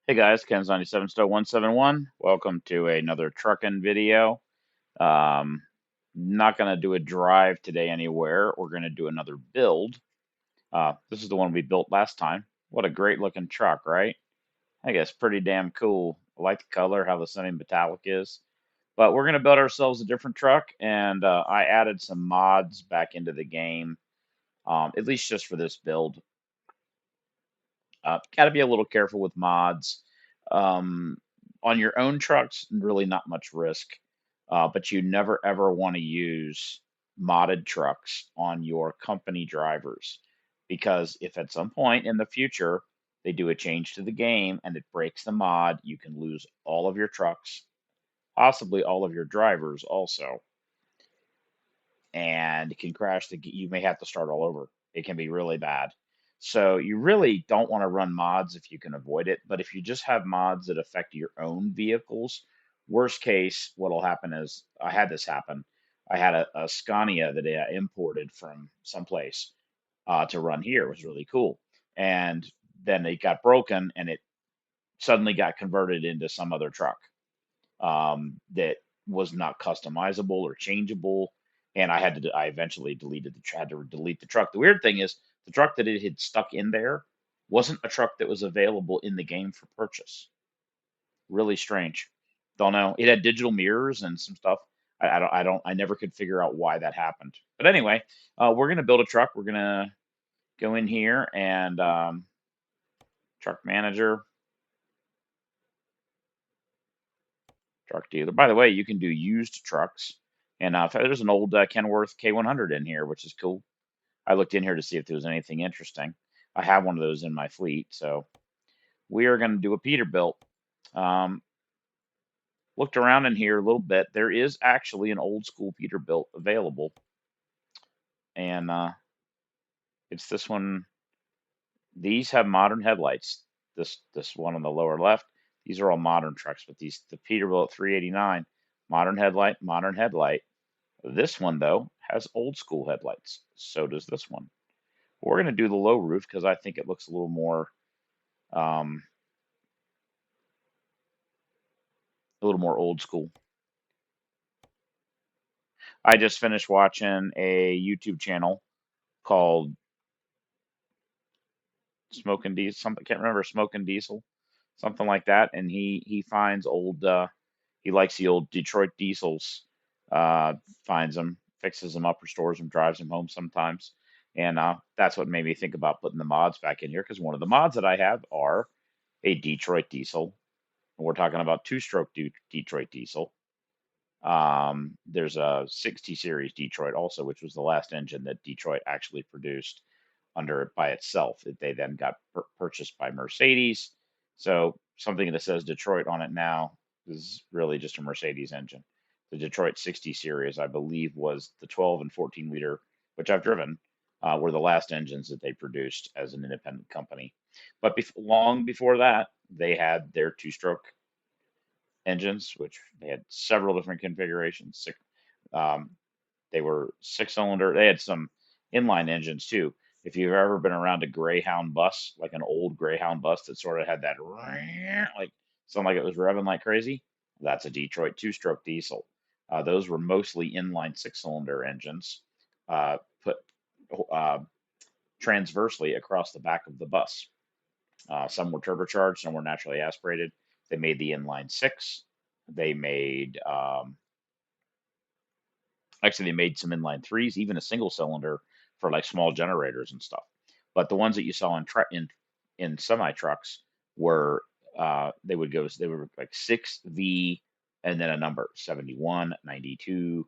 Hey guys, Ken's 97 Stow 171. Welcome to another trucking video. Um, Not going to do a drive today anywhere. We're going to do another build. This is the one we built last time. What a great looking truck, right? I guess pretty damn cool. I like the color, how the semi-metallic is. But we're going to build ourselves a different truck, and I added some mods back into the game, at least just for this build. Got to be a little careful with mods. Um, on your own trucks, really not much risk, but you never ever want to use modded trucks on your company drivers because if at some point in the future they do a change to the game and it breaks the mod, you can lose all of your trucks, possibly all of your drivers also, and it can crash you may have to start all over. It can be really bad. So you really don't want to run mods if you can avoid it. But if you just have mods that affect your own vehicles, worst case, what'll happen is I had this happen. I had a Scania that I imported from someplace to run here. It was really cool. And then it got broken and it suddenly got converted into some other truck that was not customizable or changeable. And I eventually had to delete the truck. The weird thing is the truck that it had stuck in there wasn't a truck that was available in the game for purchase. Really strange. Don't know. It had digital mirrors and some stuff. I never could figure out why that happened. But anyway, we're gonna build a truck. We're gonna go in here and truck manager, truck dealer. By the way, you can do used trucks. And there's an old Kenworth K100 in here, which is cool. I looked in here to see if there was anything interesting. I have one of those in my fleet, so we are going to do a Peterbilt. Um, Looked around in here a little bit. There is actually an old school Peterbilt available, and it's this one. These have modern headlights. This one on the lower left. These are all modern trucks, but the Peterbilt 389, modern headlight, modern headlight. This one, though, has old school headlights. So does this one. We're going to do the low roof because I think it looks um, a little more old school. I just finished watching a YouTube channel called Smoking Diesel. Something, I can't remember, Smoking Diesel, something like that. And he finds old. He likes the old Detroit diesels. Uh, Finds them, fixes them up, restores them, drives them home sometimes. And that's what made me think about putting the mods back in here because one of the mods that I have are a Detroit diesel. And we're talking about two-stroke Detroit diesel. There's a 60 series Detroit also, which was the last engine that Detroit actually produced under it by itself. They then got purchased by Mercedes. So something that says Detroit on it now is really just a Mercedes engine. The Detroit 60 series, I believe, was the 12 and 14 liter, which I've driven, were the last engines that they produced as an independent company. But long before that, they had their two-stroke engines, which they had several different configurations. Um, they were six-cylinder. They had some inline engines too. If you've ever been around a Greyhound bus, like an old Greyhound bus that sort of had that like sound like it was revving like crazy, that's a Detroit two-stroke diesel. Those were mostly inline six-cylinder engines, put uh, transversely across the back of the bus. Some were turbocharged, some were naturally aspirated. They made the inline six. They made Actually, they made some inline threes, even a single cylinder for like small generators and stuff. But the ones that you saw in semi trucks were they were like 6V and then a number 71, 92.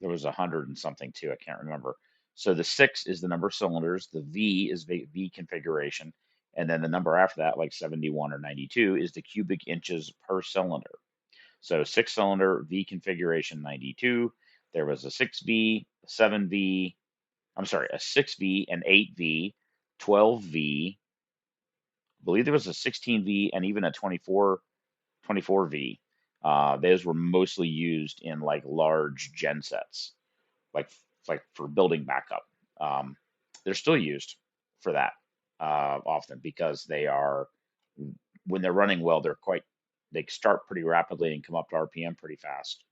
There was 100 and something too. I can't remember. So the six is the number of cylinders. The V is V configuration. And then the number after that, like 71 or 92, is the cubic inches per cylinder. So six cylinder V configuration 92. There was a 6V, 7V, I'm sorry, a 6V, an 8V, 12V. I believe there was a 16V and even a 24V. Those were mostly used in like large gen sets, like like for building backup. Um, they're still used for that often because when they're running well, they start pretty rapidly and come up to RPM pretty fast.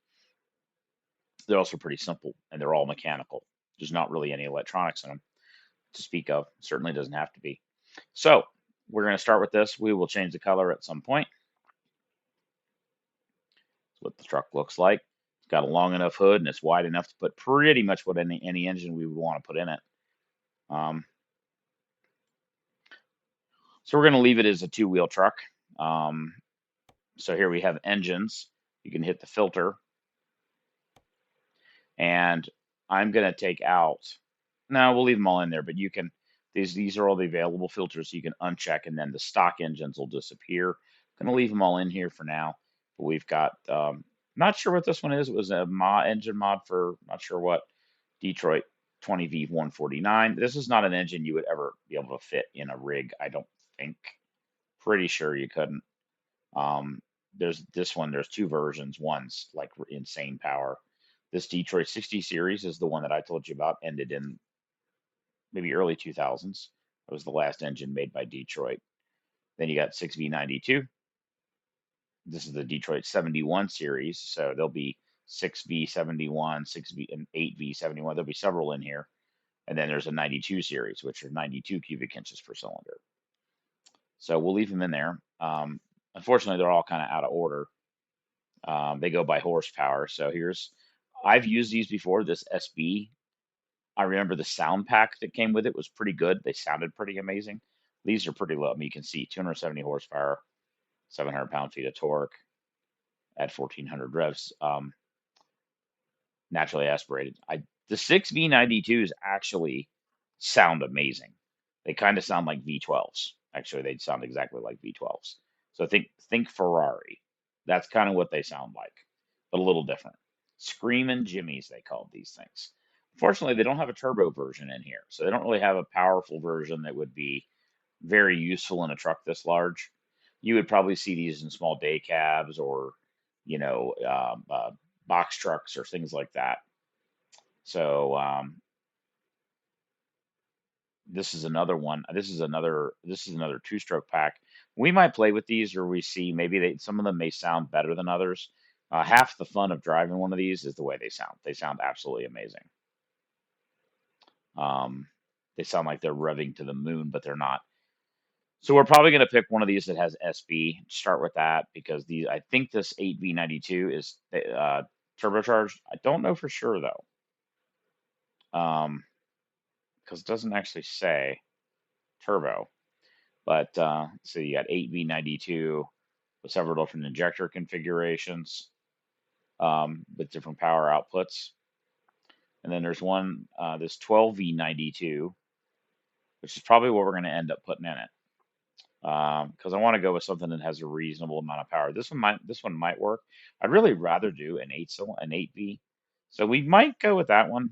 They're also pretty simple and they're all mechanical. There's not really any electronics in them to speak of. Certainly doesn't have to be. So we're going to start with this. We will change the color at some point. That's what the truck looks like. It's got a long enough hood and it's wide enough to put pretty much what any engine we would want to put in it. Um, so we're going to leave it as a two-wheel truck. Um, so here we have engines. You can hit the filter, and I'm going to take out. No, we'll leave them all in there, but you can. These are all the available filters. So you can uncheck, and then the stock engines will disappear. I'm going to leave them all in here for now. But we've got. Not sure what this one is. It was a engine mod for not sure what. Detroit 20V 149. This is not an engine you would ever be able to fit in a rig, I don't think. Pretty sure you couldn't. There's this one, there's two versions. One's like insane power. This Detroit 60 series is the one that I told you about, ended in maybe early 2000s. It was the last engine made by Detroit. Then you got 6V92. This is the Detroit 71 series, so there'll be 6V71, 6V and 8V71. There'll be several in here. And then there's a 92 series, which are 92 cubic inches per cylinder. So we'll leave them in there. Unfortunately, they're all kind of out of order. They go by horsepower. So I've used these before. This SB, I remember the sound pack that came with it was pretty good. They sounded pretty amazing. These are pretty low. I mean, you can see 270 horsepower, 700 pound-feet of torque at 1400 revs. Naturally aspirated. The 6V92s actually sound amazing. They kind of sound like V12s. Actually, they sound exactly like V12s. So think Ferrari. That's kind of what they sound like, but a little different. Screaming Jimmies, they called these things. Fortunately, they don't have a turbo version in here, so they don't really have a powerful version that would be very useful in a truck this large. You would probably see these in small day cabs or, you know, box trucks or things like that. So this is another one. This is another two-stroke pack. We might play with these, or we see maybe some of them may sound better than others. Half the fun of driving one of these is the way they sound. They sound absolutely amazing. They sound like they're revving to the moon, but they're not. So we're probably going to pick one of these that has SB. Start with that because I think this 8V92 is turbocharged. I don't know for sure though, because it doesn't actually say turbo. But so you got 8V92 with several different injector configurations with different power outputs. And then there's one, this 12V92, which is probably what we're going to end up putting in it. Because I want to go with something that has a reasonable amount of power. This one might work. I'd really rather do an 8V. So we might go with that one,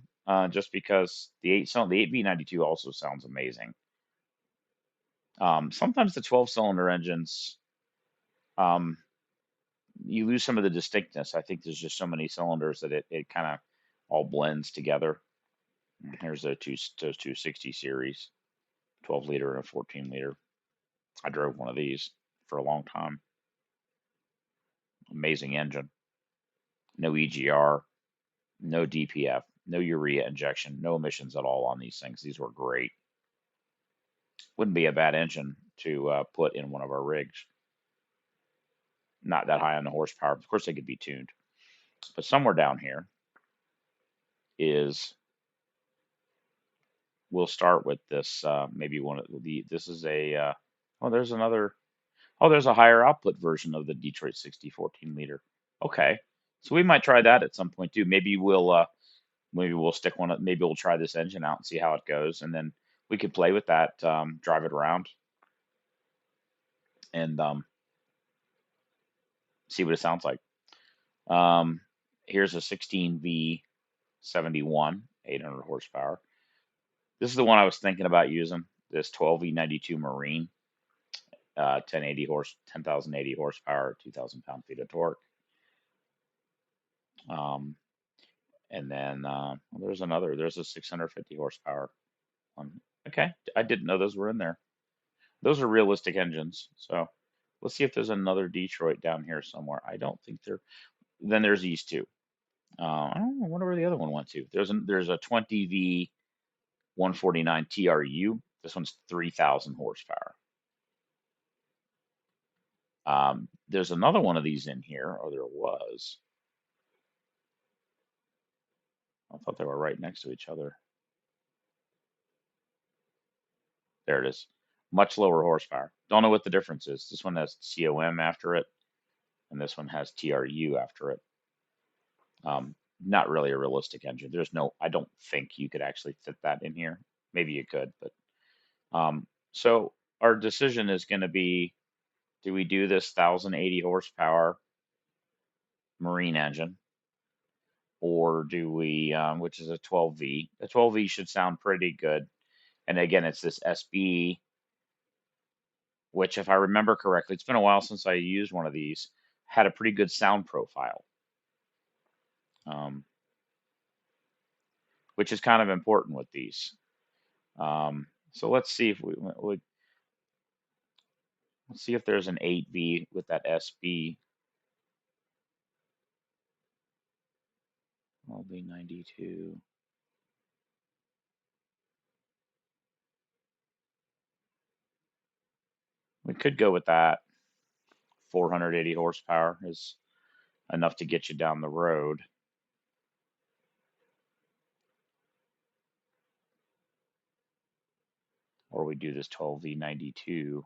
just because the 8V92 also sounds amazing. Sometimes the 12-cylinder engines, you lose some of the distinctness. I think there's just so many cylinders that it kind of all blends together. Here's those two 60 series, 12 liter and a 14 liter. I drove one of these for a long time. Amazing engine. No EGR, no DPF, no urea injection, no emissions at all on these things. These were great. Wouldn't be a bad engine to put in one of our rigs. Not that high on the horsepower. Of course, they could be tuned. But somewhere down here is, we'll start with this. Maybe one of this is a, there's another, there's a higher output version of the Detroit 60 14 liter. Okay. So we might try that at some point too. Maybe we'll stick one, maybe we'll try this engine out and see how it goes. And then we could play with that, drive it around and see what it sounds like. Here's a 16V71, 800 horsepower. This is the one I was thinking about using, this 12V92 Marine, 10,080 horsepower, 2,000 pound-feet of torque. And then there's a 650 horsepower one. Okay, I didn't know those were in there. Those are realistic engines, so Let's see if there's another Detroit down here somewhere. I don't think there. Then there's these two. I don't know. I wonder where the other one went to. There's a 20V 149 TRU. This one's 3,000 horsepower. There's another one of these in here, or there was. I thought they were right next to each other. There it is. Much lower horsepower. Don't know what the difference is. This one has COM after it, and this one has TRU after it. Not really a realistic engine. I don't think you could actually fit that in here. Maybe you could, but so our decision is going to be, do we do this 1,080 horsepower marine engine, or do we, which is a 12V? The 12V should sound pretty good. And again, it's this SB, which, if I remember correctly, it's been a while since I used one of these, had a pretty good sound profile, um, which is kind of important with these. So let's see if let's see if there's an 8V with that SB. LB92. We could go with that. 480 horsepower is enough to get you down the road. Or we do this 12V92.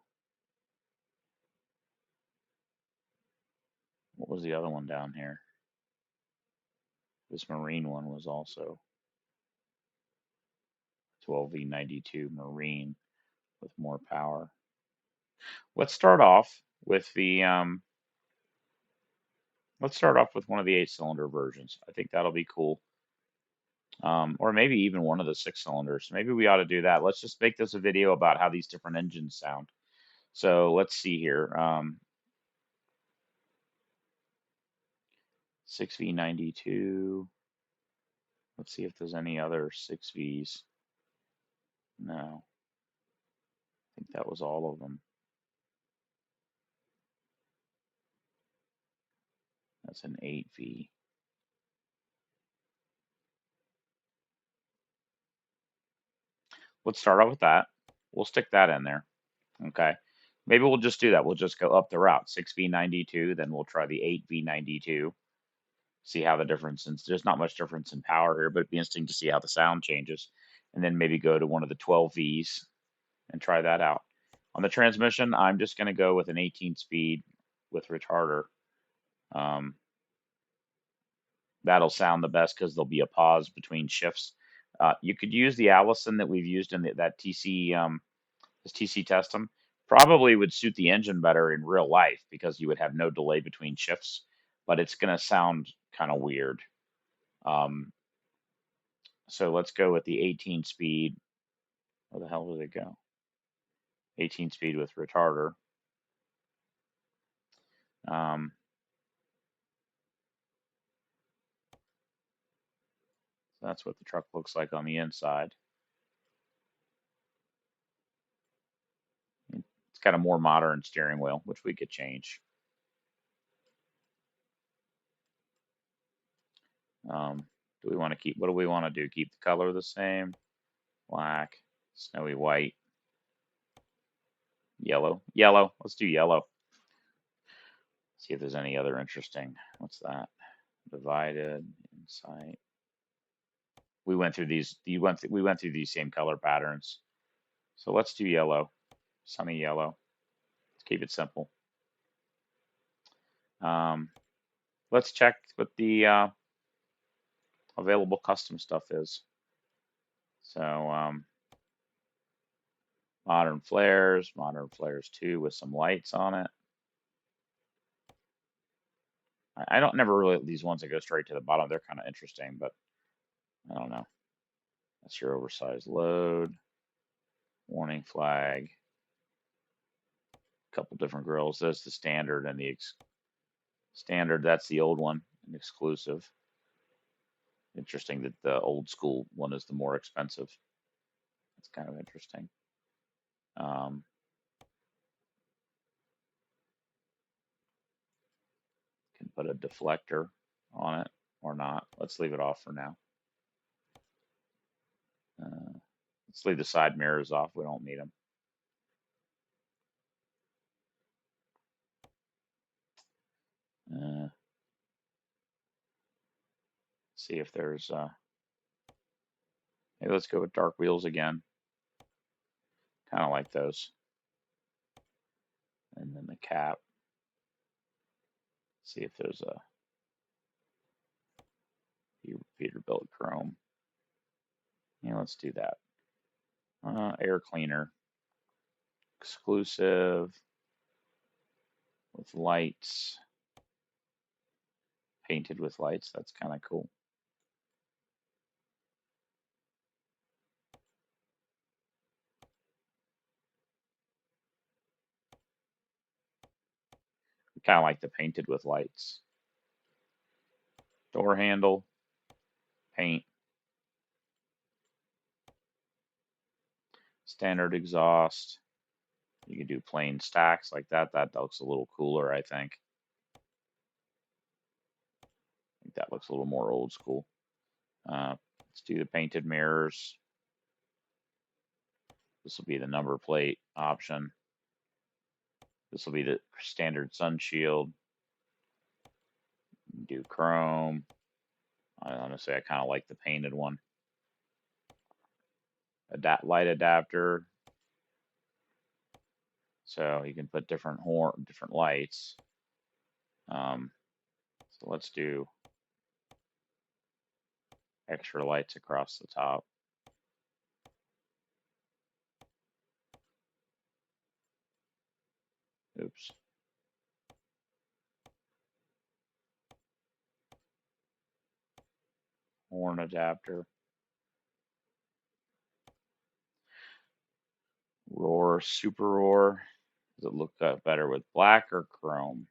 What was the other one down here? This marine one was also 12V92 marine with more power. Let's start off with the let's start off with one of the 8-cylinder versions. I think that'll be cool. Or maybe even one of the 6-cylinders. Maybe we ought to do that. Let's just make this a video about how these different engines sound. So let's see here. 6V92. Let's see if there's any other 6Vs. No, I think that was all of them. That's an 8V. Let's start out with that. We'll stick that in there. Okay. Maybe we'll just do that. We'll just go up the route. 6V92, then we'll try the 8V92. See how the difference, since there's not much difference in power here, but it'd be interesting to see how the sound changes. And then maybe go to one of the 12Vs and try that out. On the transmission, I'm just going to go with an 18-speed with retarder. That'll sound the best because there'll be a pause between shifts. You could use the Allison that we've used in that TC, this TC Testum. Probably would suit the engine better in real life because you would have no delay between shifts, but it's going to sound kind of weird. So let's go with the 18 speed. Where the hell did it go? 18 speed with retarder. So that's what the truck looks like on the inside. It's got a more modern steering wheel, which we could change. Do we want to keep, what do we want to do? Keep the color the same? Black, snowy white, yellow. Yellow, let's do yellow. See if there's any other interesting. What's that? Divided, insight. We went through these, we went through these same color patterns. So let's do yellow, sunny yellow. Let's keep it simple. Let's check what the available custom stuff is. So modern flares 2 with some lights on it. I don't never really, these ones that go straight to the bottom, they're kind of interesting, but I don't know. That's your oversized load, warning flag, a couple different grills. There's the standard and the standard. That's the old one, an exclusive. Interesting that the old school one is the more expensive. That's kind of interesting. put a deflector on it or not. Let's leave it off for now. Let's leave the side mirrors off. We don't need them. See if there's, hey, let's go with dark wheels again. Kind of like those. And then the cap. See if there's a Peterbilt chrome. Yeah, let's do that. Air cleaner. Exclusive. With lights. Painted with lights. That's kind of cool. Kind of like the painted with lights. Door handle. Paint. Standard exhaust. You can do plain stacks like that. That looks a little cooler, I think. That looks a little more old school. Let's do the painted mirrors. This will be the number plate option. This will be the standard sun shield. Do chrome. Honestly, I kind of like the painted one. Light adapter. So you can put different lights. So let's do extra lights across the top. Oops. Horn adapter. Roar, super roar. Does it look better with black or chrome?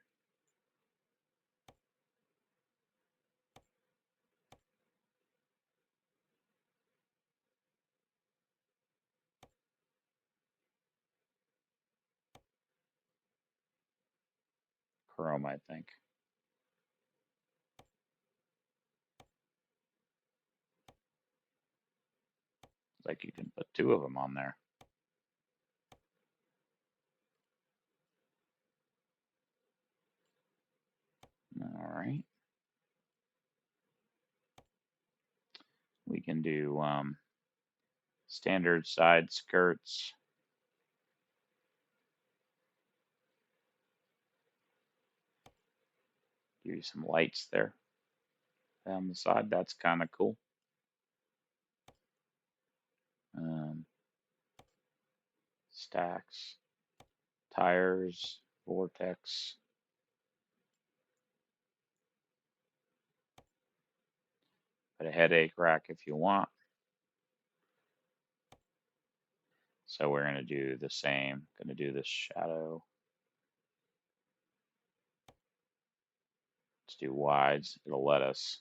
Chrome, I think. Like you can put two of them on there. All right. We can do standard side skirts. Give you some lights there down the side. That's kind of cool. Stacks, tires, vortex. Put a headache rack if you want. So we're going to do the same. Going to do this shadow. Let's do wides. It'll let us.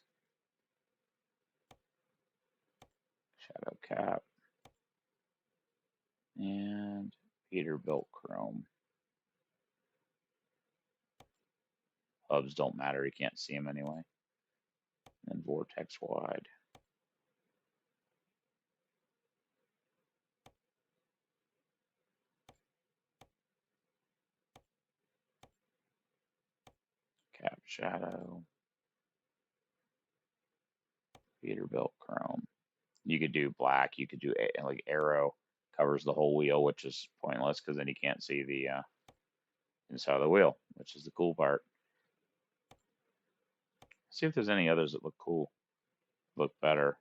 Shadow cap. And Peterbilt chrome. Hubs don't matter. You can't see them anyway. And vortex wide. Cap shadow. Peterbilt chrome. You could do black. You could do like arrow covers the whole wheel, which is pointless because then you can't see the inside of the wheel, which is the cool part. See if there's any others that look cool, look better.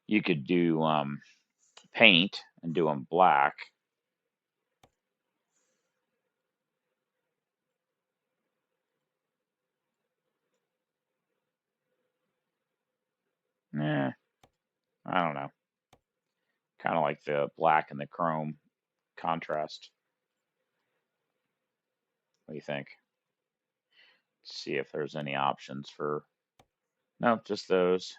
You could do paint and do them black. I don't know. Kind of like the black and the chrome contrast. What do you think? Let's see if there's any options for. Nope, just those.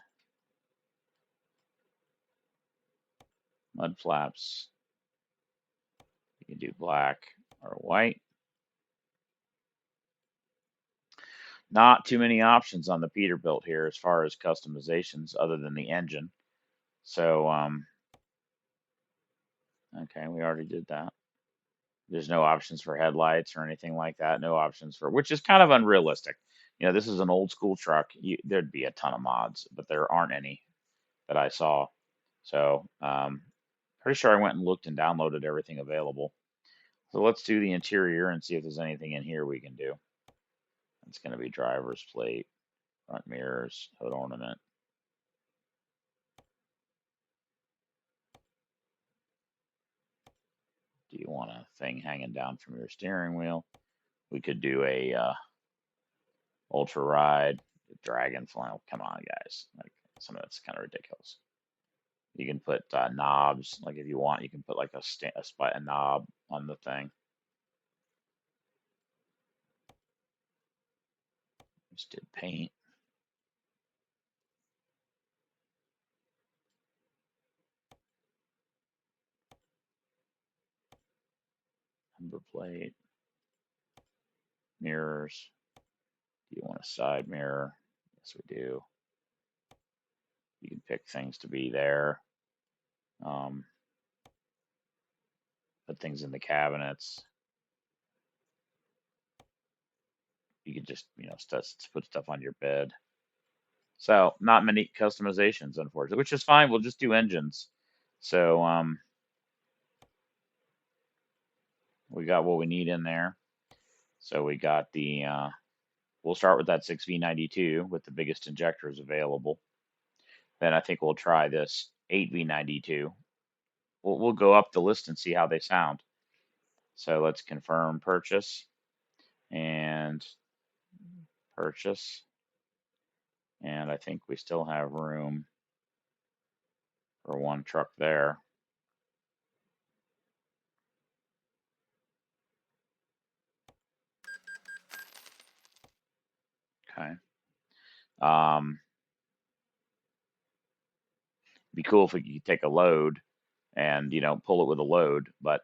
Mud flaps. You can do black. or white. Not too many options on the Peterbilt here as far as customizations other than the engine. So, okay, we already did that. There's no options for headlights or anything like that. No options for, which is kind of unrealistic. You know, this is an old school truck. There'd be a ton of mods, but there aren't any that I saw. So, pretty sure I went and looked and downloaded everything available. So let's do the interior and see if there's anything in here we can do. It's going to be driver's plate, front mirrors, hood ornament. Do you want a thing hanging down from your steering wheel? We could do a ultra ride, dragonfly. Oh, come on, guys! Like some of it's kind of ridiculous. You can put knobs, like if you want, you can put like a knob on the thing. Just did paint. Number plate, mirrors. Do you want a side mirror? Yes, we do. You can pick things to be there. Um, put things in the cabinets. You could just, put stuff on your bed. So not many customizations, unfortunately, which is fine. We'll just do engines. So we got what we need in there. So we got the we'll start with that 6V92 with the biggest injectors available. Then I think we'll try this 8V92. We'll go up the list and see how they sound. So let's confirm purchase and purchase. And I think we still have room for one truck there. Okay. Be cool if we could take a load and pull it with a load, but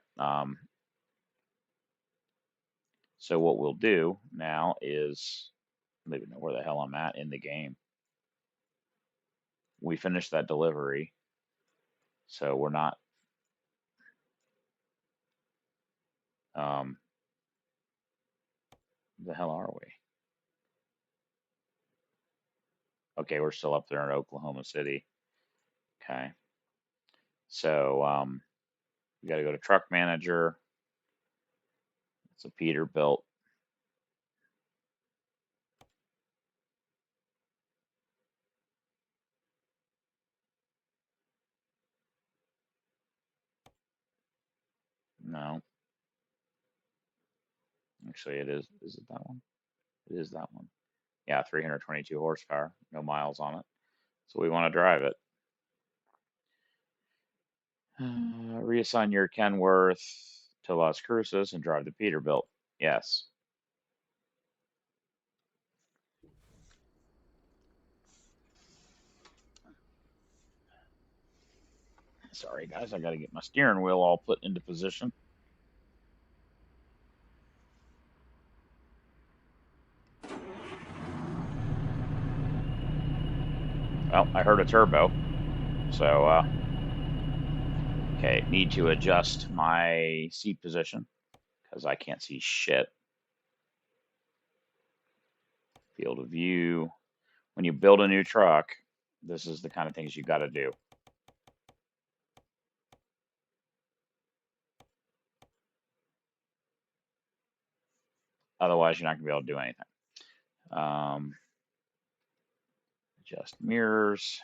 so what we'll do now is I don't even know where the hell I'm at in the game. We finished that delivery, so we're not the hell are we? Okay, we're still up there in Oklahoma City. Okay. So we got to go to truck manager. It's a Peterbilt. No. Actually, it is. Is it that one? It is that one. Yeah, 322 horsepower, no miles on it. So we want to drive it. Reassign your Kenworth to Las Cruces and drive the Peterbilt. Yes. Sorry, guys, I got to get my steering wheel all put into position. Well, I heard a turbo, so okay, need to adjust my seat position because I can't see shit. Field of view. When you build a new truck, this is the kind of things you got to do. Otherwise, you're not going to be able to do anything. Adjust mirrors.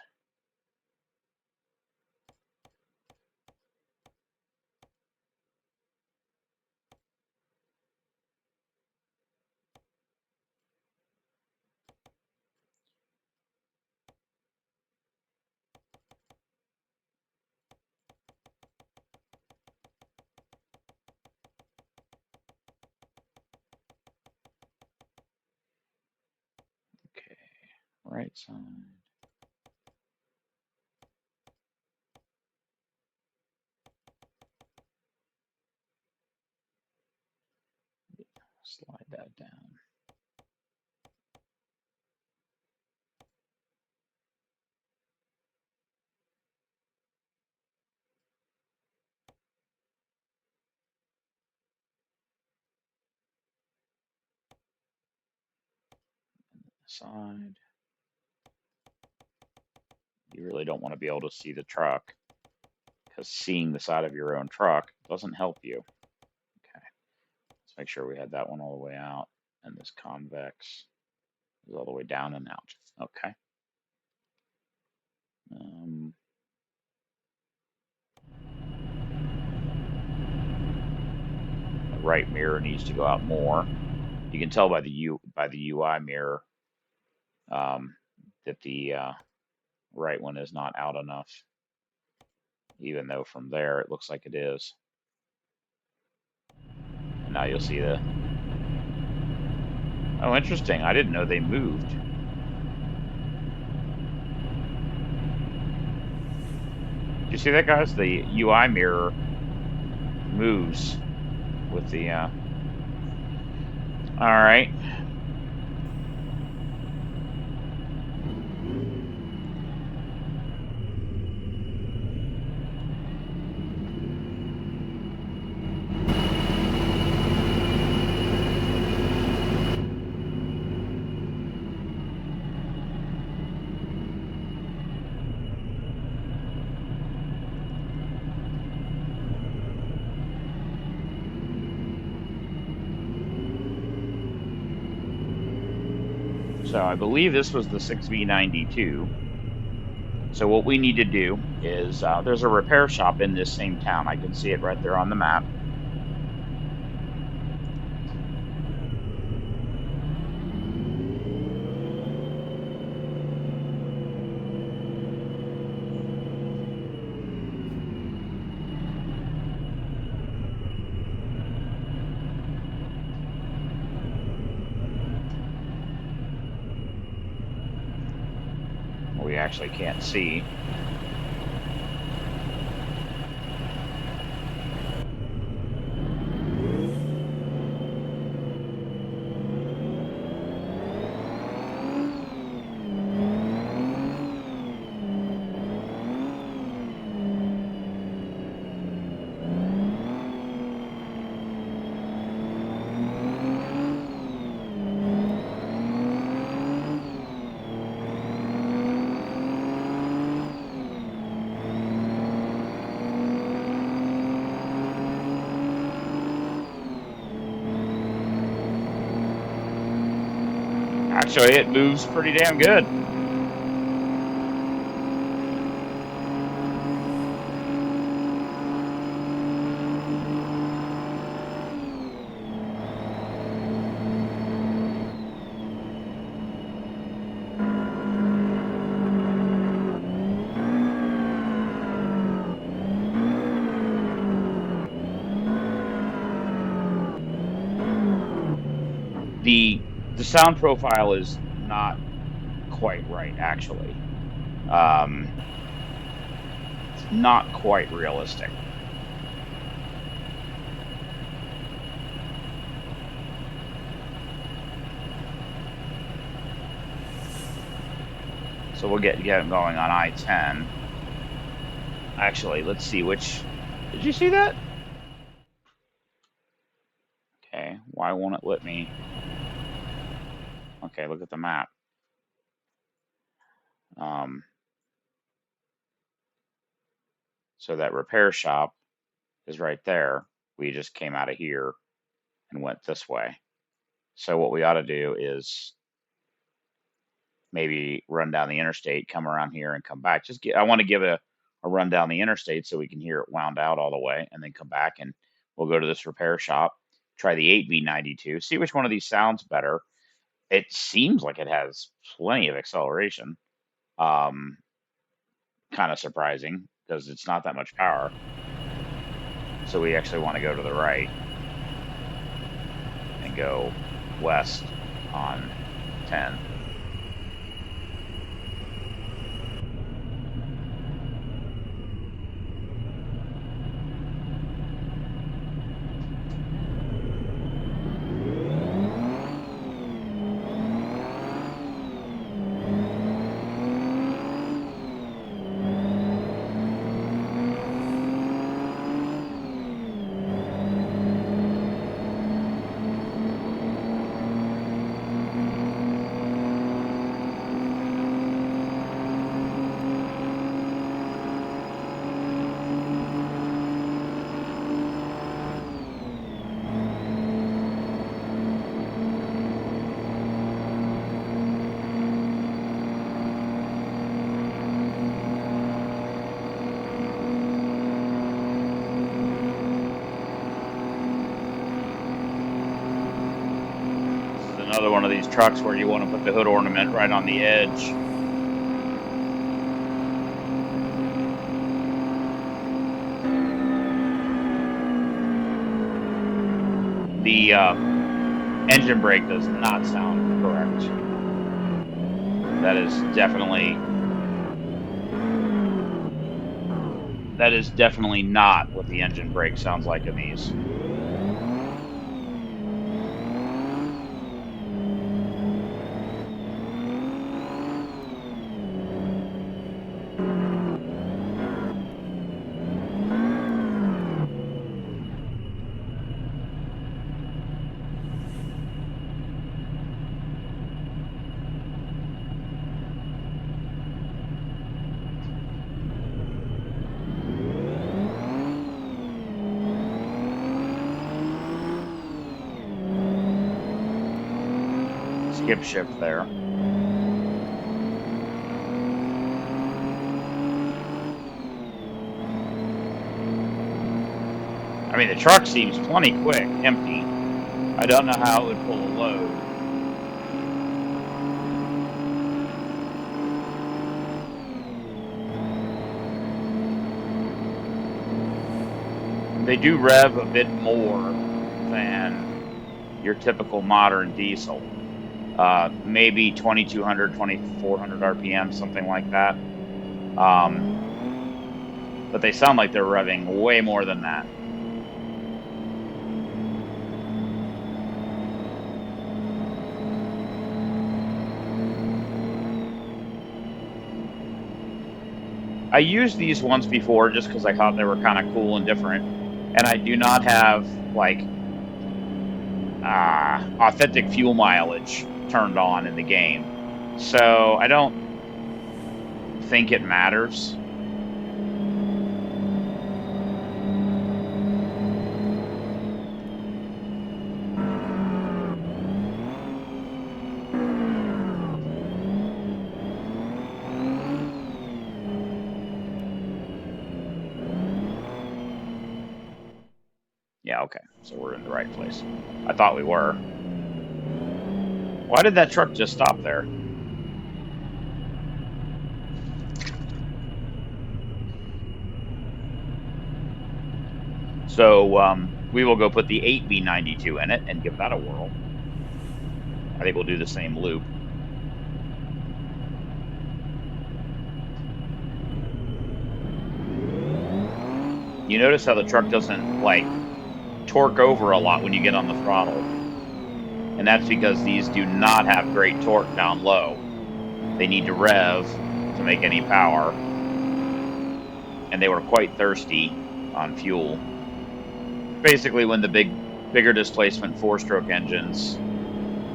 Okay, right side. Slide that down. Side. You really don't want to be able to see the truck, because seeing the side of your own truck doesn't help you. Okay, let's make sure we had that one all the way out, and this convex is all the way down and out. Okay. The right mirror needs to go out more. You can tell by the UI mirror that the right one is not out enough, even though from there it looks like it is. And now you'll see the. Oh, interesting. I didn't know they moved. Did you see that, guys? The UI mirror moves with the. All right. So I believe this was the 6V92. So what we need to do is there's a repair shop in this same town. I can see it right there on the map. We actually can't see. Actually, it moves pretty damn good. The sound profile is not quite right, actually. It's not quite realistic. So we'll get it going on I-10. Actually, let's see which. Did you see that? Okay, why won't it let me? Okay, look at the map. So that repair shop is right there. We just came out of here and went this way. So what we ought to do is maybe run down the interstate, come around here and come back. I want to give a run down the interstate so we can hear it wound out all the way, and then come back and we'll go to this repair shop, try the 8V92, see which one of these sounds better. It seems like it has plenty of acceleration. Kind of surprising because it's not that much power. So we actually want to go to the right and go west on 10. another one of these trucks where you want to put the hood ornament right on the edge. The engine brake does not sound correct. That is definitely not what the engine brake sounds like in these. Skip shift there. I mean, the truck seems plenty quick, empty. I don't know how it would pull a load. They do rev a bit more than your typical modern diesel. Maybe 2200, 2400 RPM, something like that. But they sound like they're revving way more than that. I used these once before just because I thought they were kind of cool and different. And I do not have like authentic fuel mileage turned on in the game. So I don't think it matters. Yeah, okay. So we're in the right place. I thought we were. Why did that truck just stop there? So we will go put the 8B92 in it and give that a whirl. I think we'll do the same loop. You notice how the truck doesn't like torque over a lot when you get on the throttle. And that's because these do not have great torque down low. They need to rev to make any power. And they were quite thirsty on fuel. Basically, when the bigger displacement four-stroke engines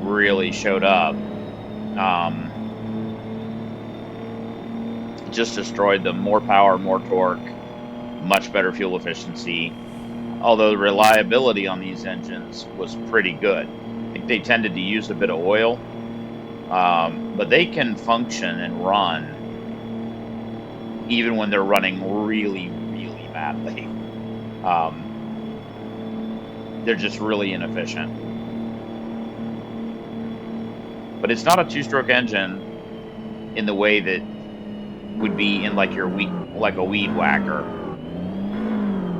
really showed up, it just destroyed them. More power, more torque, much better fuel efficiency. Although the reliability on these engines was pretty good. I think they tended to use a bit of oil, but they can function and run even when they're running really, really badly. They're just really inefficient. But it's not a two-stroke engine in the way that would be in like a weed whacker.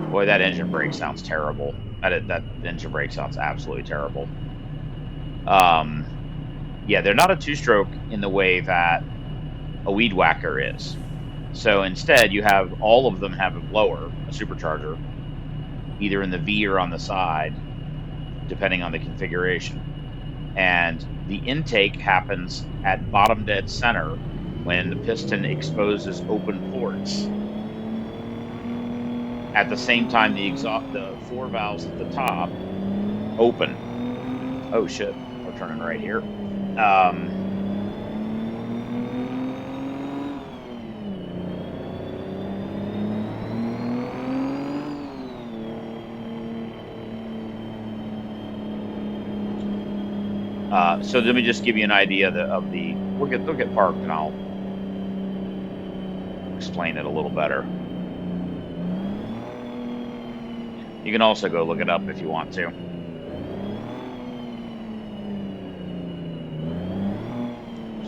Boy, that engine brake sounds terrible. That engine brake sounds absolutely terrible. Yeah, they're not a two-stroke in the way that a weed whacker is. So instead, you have all of them have a blower, a supercharger, either in the V or on the side, depending on the configuration. And the intake happens at bottom dead center when the piston exposes open ports. At the same time, the four valves at the top open. Oh shit, we're turning right here. So let me just give you an idea of the. We'll get parked and I'll explain it a little better. You can also go look it up if you want to.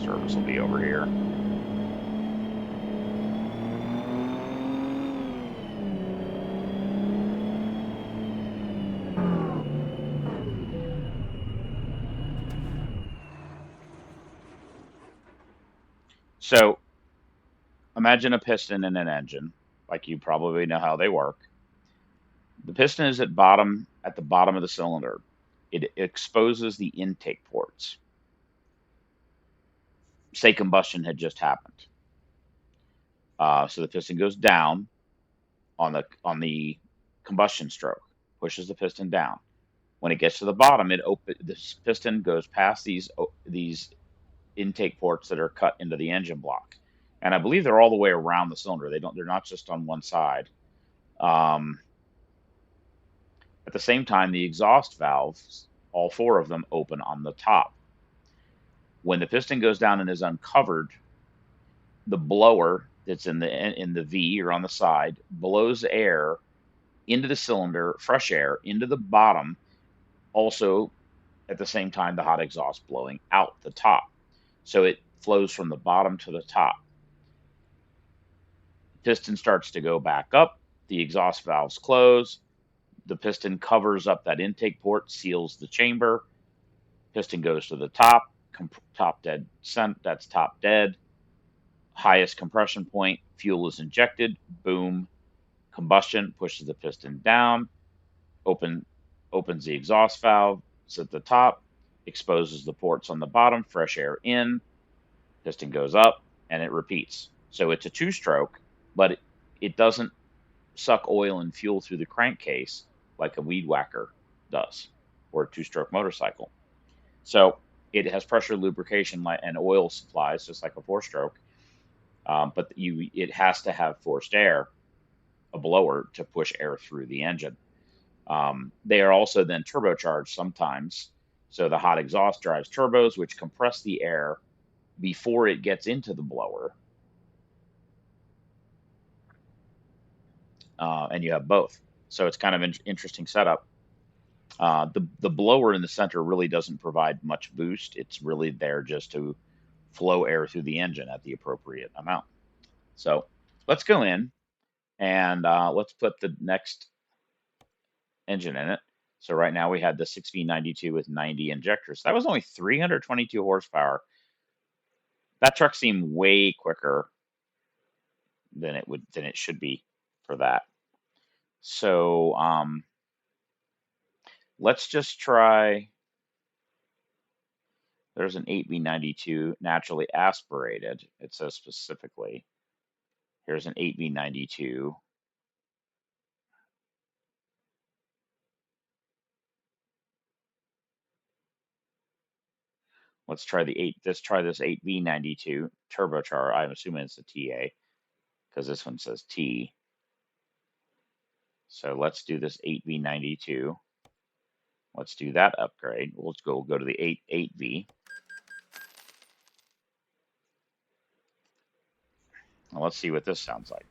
Service will be over here. So imagine a piston in an engine, like you probably know how they work. The piston is at the bottom of the cylinder. It exposes the intake ports. Say combustion had just happened. So the piston goes down on the combustion stroke, pushes the piston down. When it gets to the bottom, this piston goes past these intake ports that are cut into the engine block, and I believe they're all the way around the cylinder. They're not just on one side. Um, at the same time, the exhaust valves, all four of them, open on the top. When the piston goes down and is uncovered, the blower that's in the V or on the side blows air into the cylinder, fresh air into the bottom. Also, at the same time, the hot exhaust blowing out the top. So it flows from the bottom to the top. Piston starts to go back up. The exhaust valves close. The piston covers up that intake port, seals the chamber. Piston goes to the top. Top dead. That's top dead. Highest compression point. Fuel is injected. Boom. Combustion pushes the piston down. Opens the exhaust valve. It's at the top. Exposes the ports on the bottom. Fresh air in. Piston goes up, and it repeats. So it's a two-stroke, but it doesn't suck oil and fuel through the crankcase like a weed whacker does, or a two-stroke motorcycle. So it has pressure lubrication and oil supplies, just like a four-stroke, but it has to have forced air, a blower, to push air through the engine. They are also then turbocharged sometimes. So the hot exhaust drives turbos, which compress the air before it gets into the blower. And you have both. So it's kind of an interesting setup. The blower in the center really doesn't provide much boost. It's really there just to flow air through the engine at the appropriate amount. So let's go in and let's put the next engine in it. So right now we had the 6V92 with 90 injectors. That was only 322 horsepower. That truck seemed way quicker than it should be for that. So let's just try. There's an 8V92 naturally aspirated. It says specifically. Here's an 8V92. Let's try Let's try this 8V92 turbocharger. I'm assuming it's a TA because this one says T. So let's do this 8V92. Let's do that upgrade. Let's go to the 8V. Now let's see what this sounds like.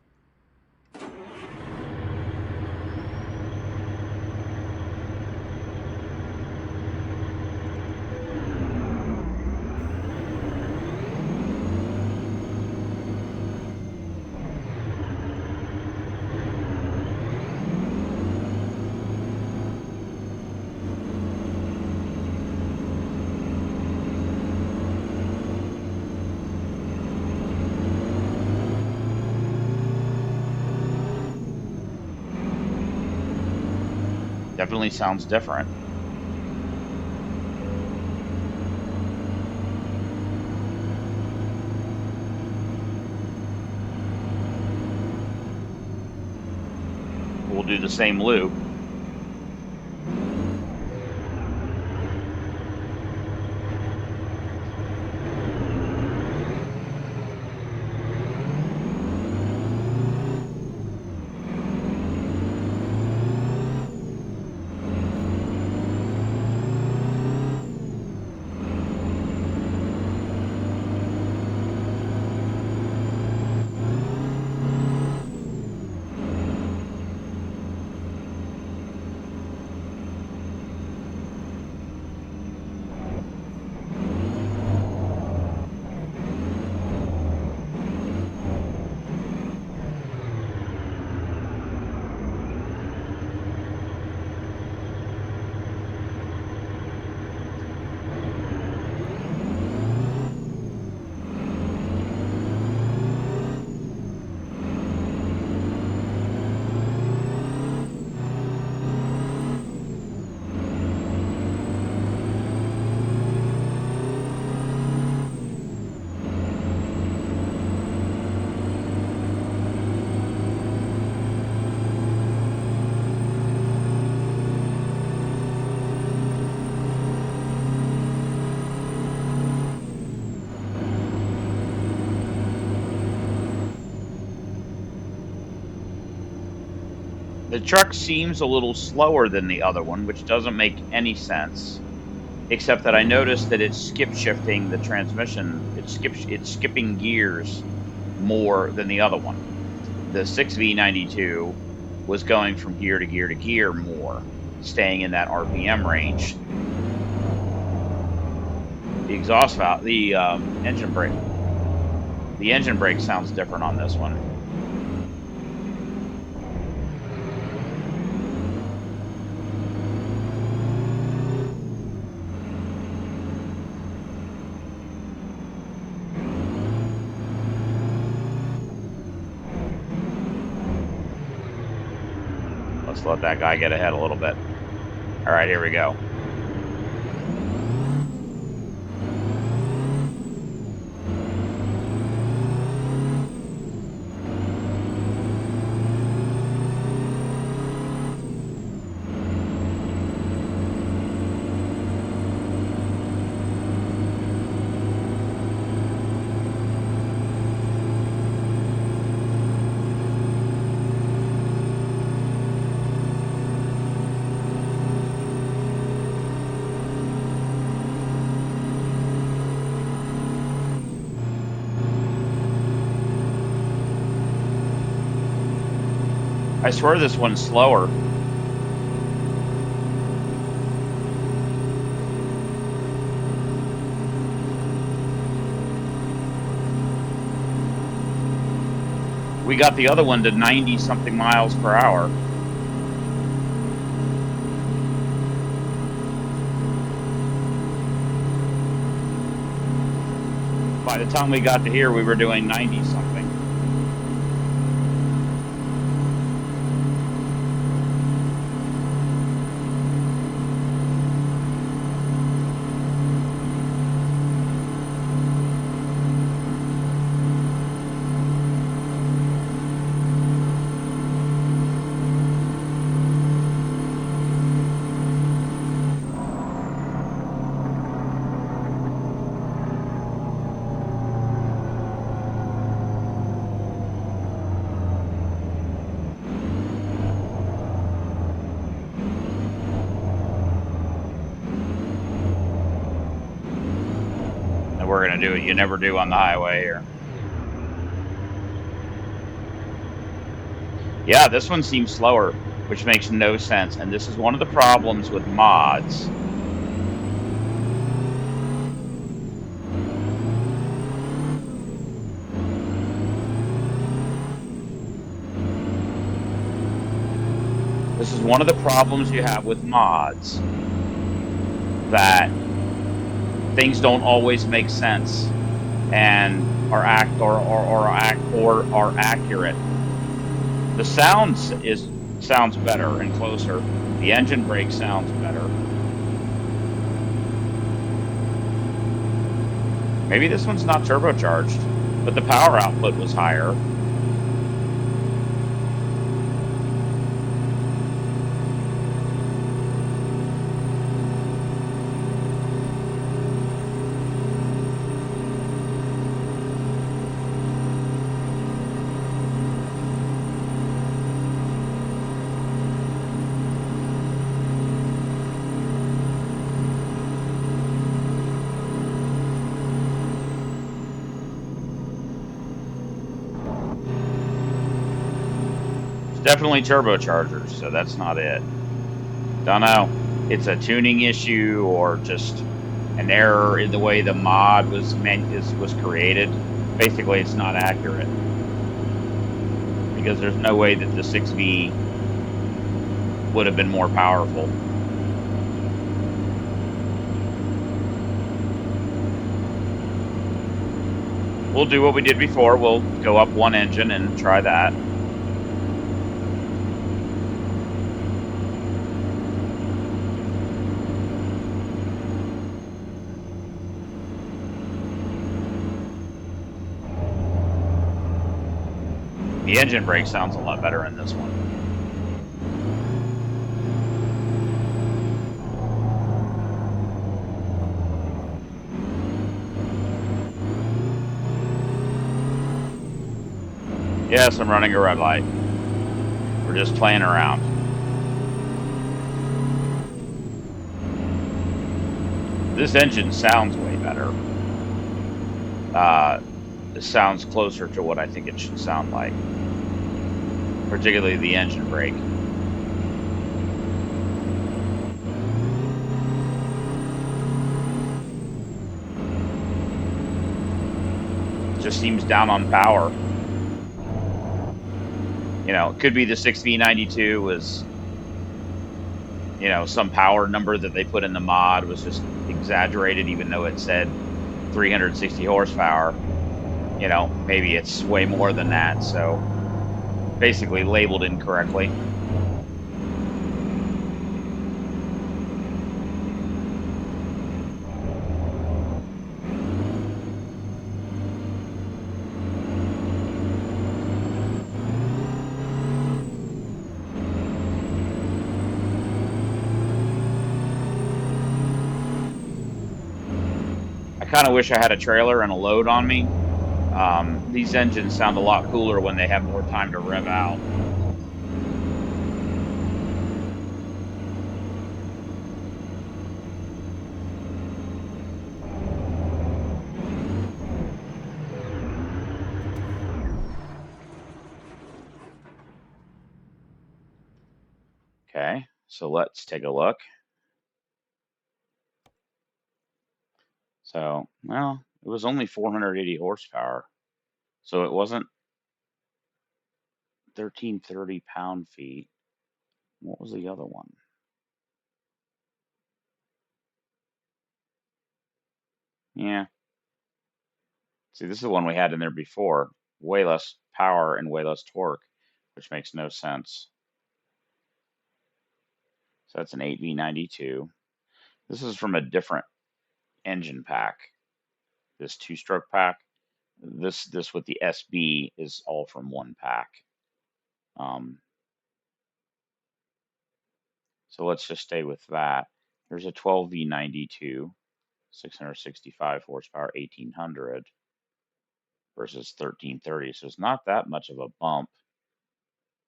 Definitely sounds different. We'll do the same loop. The truck seems a little slower than the other one, which doesn't make any sense, except that I noticed that it's skip shifting the transmission. It's skipping gears more than the other one. The 6V92 was going from gear to gear to gear more, staying in that RPM range. The exhaust valve, the engine brake sounds different on this one. Let's let that guy get ahead a little bit. All right, here we go. I swear this one's slower. We got the other one to 90 something miles per hour. By the time we got to here, we were doing 90 something. And we're going to do what you never do on the highway here. Yeah, this one seems slower, which makes no sense. And this is one of the problems with mods. This is one of the problems you have with mods, that things don't always make sense and are accurate. The sounds better and closer. The engine brake sounds better. Maybe this one's not turbocharged, but the power output was higher. Definitely turbochargers, so that's not it. Don't know. It's a tuning issue or just an error in the way the mod was created. Basically, it's not accurate because there's no way that the 6V would have been more powerful. We'll do what we did before. We'll go up one engine and try that. The engine brake sounds a lot better in this one. Yes, I'm running a red light. We're just playing around. This engine sounds way better. It sounds closer to what I think it should sound like, particularly the engine brake. Just seems down on power. You know, it could be the 6V92 was, you know, some power number that they put in the mod was just exaggerated, even though it said 360 horsepower. You know, maybe it's way more than that. So basically labeled incorrectly. I kind of wish I had a trailer and a load on me. These engines sound a lot cooler when they have more time to rev out. Okay, so let's take a look. So, well, it was only 480 horsepower. So it wasn't 1330 pound-feet. What was the other one? Yeah. See, this is the one we had in there before. Way less power and way less torque, which makes no sense. So that's an 8V92. This is from a different engine pack. This two-stroke pack. This with the SB is all from one pack. So let's just stay with that. There's a 12V92, 665 horsepower, 1800 versus 1330. So it's not that much of a bump.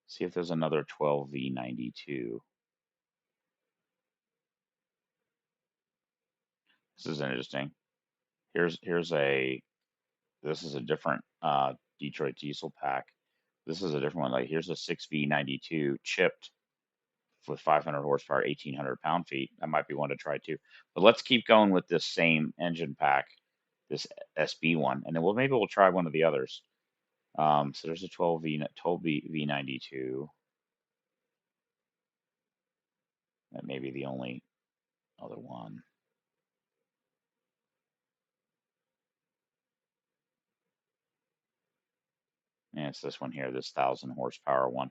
See if there's another 12V92. This is interesting. Here's this is a different Detroit diesel pack. This is a different one. Like here's a 6V92 chipped with 500 horsepower, 1800 pound-feet. That might be one to try too. But let's keep going with this same engine pack, this SB one, and then maybe we'll try one of the others. So there's a 12V92. That may be the only other one. And it's this one here, this 1000 horsepower one.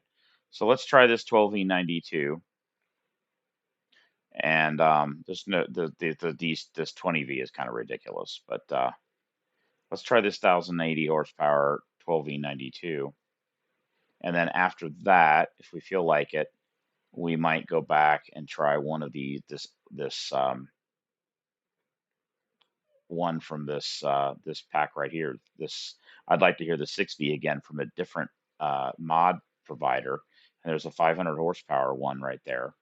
So let's try this 12V92. And this 20V is kind of ridiculous, but let's try this 1080 horsepower 12V92. And then after that, if we feel like it, we might go back and try one of this one from this pack right here. I'd like to hear the 6V again from a different mod provider. And there's a 500 horsepower one right there,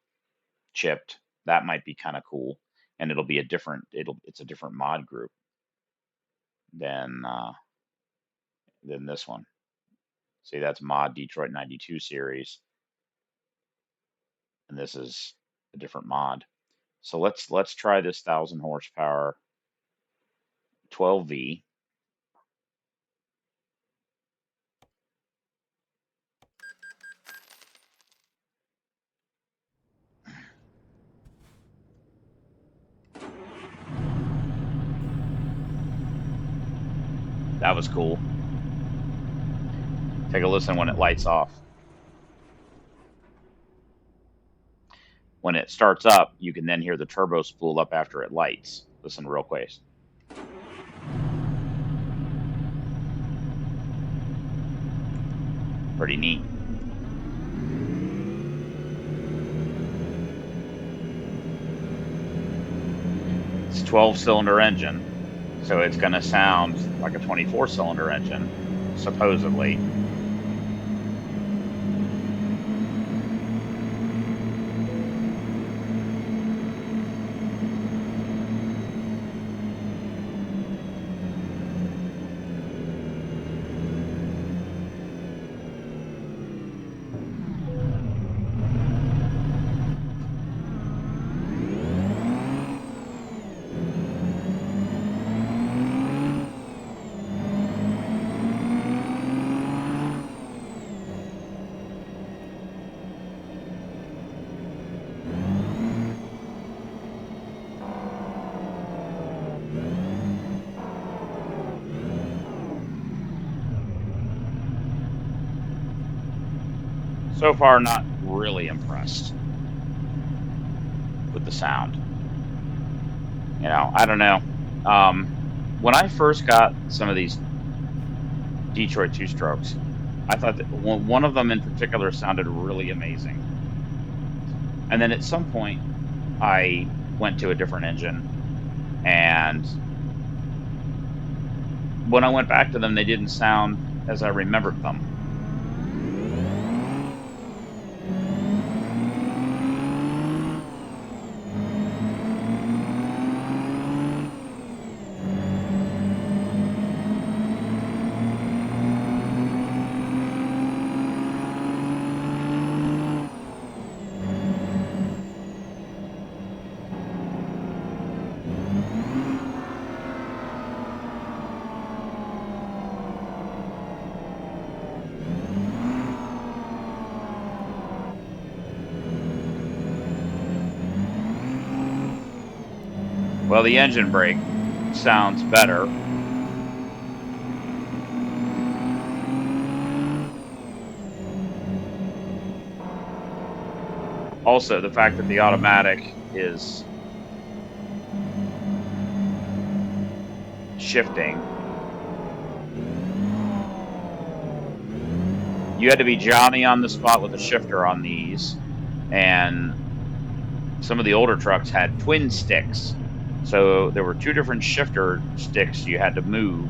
chipped. That might be kind of cool, and it'll be it's a different mod group than this one. See, that's mod Detroit 92 series, and this is a different mod. So let's try this 1000 horsepower 12V. That was cool. Take a listen when it lights off. When it starts up, you can then hear the turbo spool up after it lights. Listen real quick. Pretty neat. It's a 12-cylinder engine, so it's going to sound like a 24-cylinder engine, supposedly. So far, not really impressed with the sound. I don't know. When I first got some of these Detroit two strokes, I thought that one of them in particular sounded really amazing. And then at some point, I went to a different engine, and when I went back to them, they didn't sound as I remembered them. Well, the engine brake sounds better. Also, the fact that the automatic is shifting. You had to be Johnny on the spot with a shifter on these, and some of the older trucks had twin sticks. So there were two different shifter sticks you had to move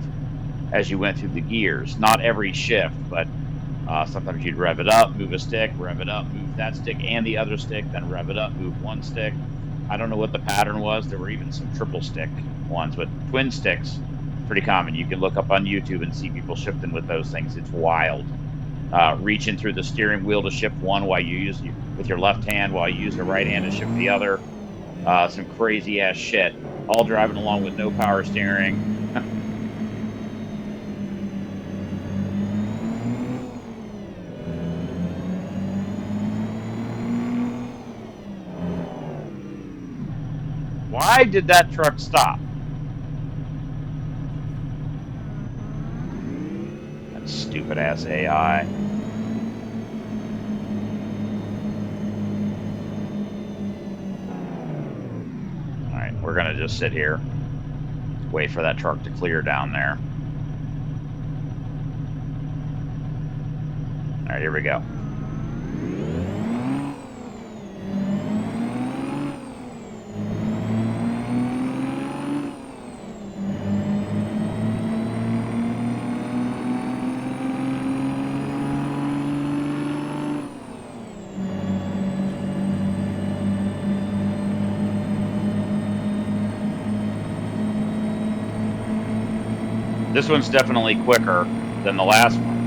as you went through the gears. Not every shift, but sometimes you'd rev it up, move a stick, rev it up, move that stick and the other stick, then rev it up, move one stick. I don't know what the pattern was. There were even some triple stick ones, but twin sticks, pretty common. You can look up on YouTube and see people shifting with those things. It's wild. Reaching through the steering wheel to shift one while you use with your left hand while you use the right hand to shift the other. Some crazy ass shit. All driving along with no power steering. Why did that truck stop? That stupid ass AI. All right, we're gonna just sit here, wait for that truck to clear down there. All right, here we go. This one's definitely quicker than the last one.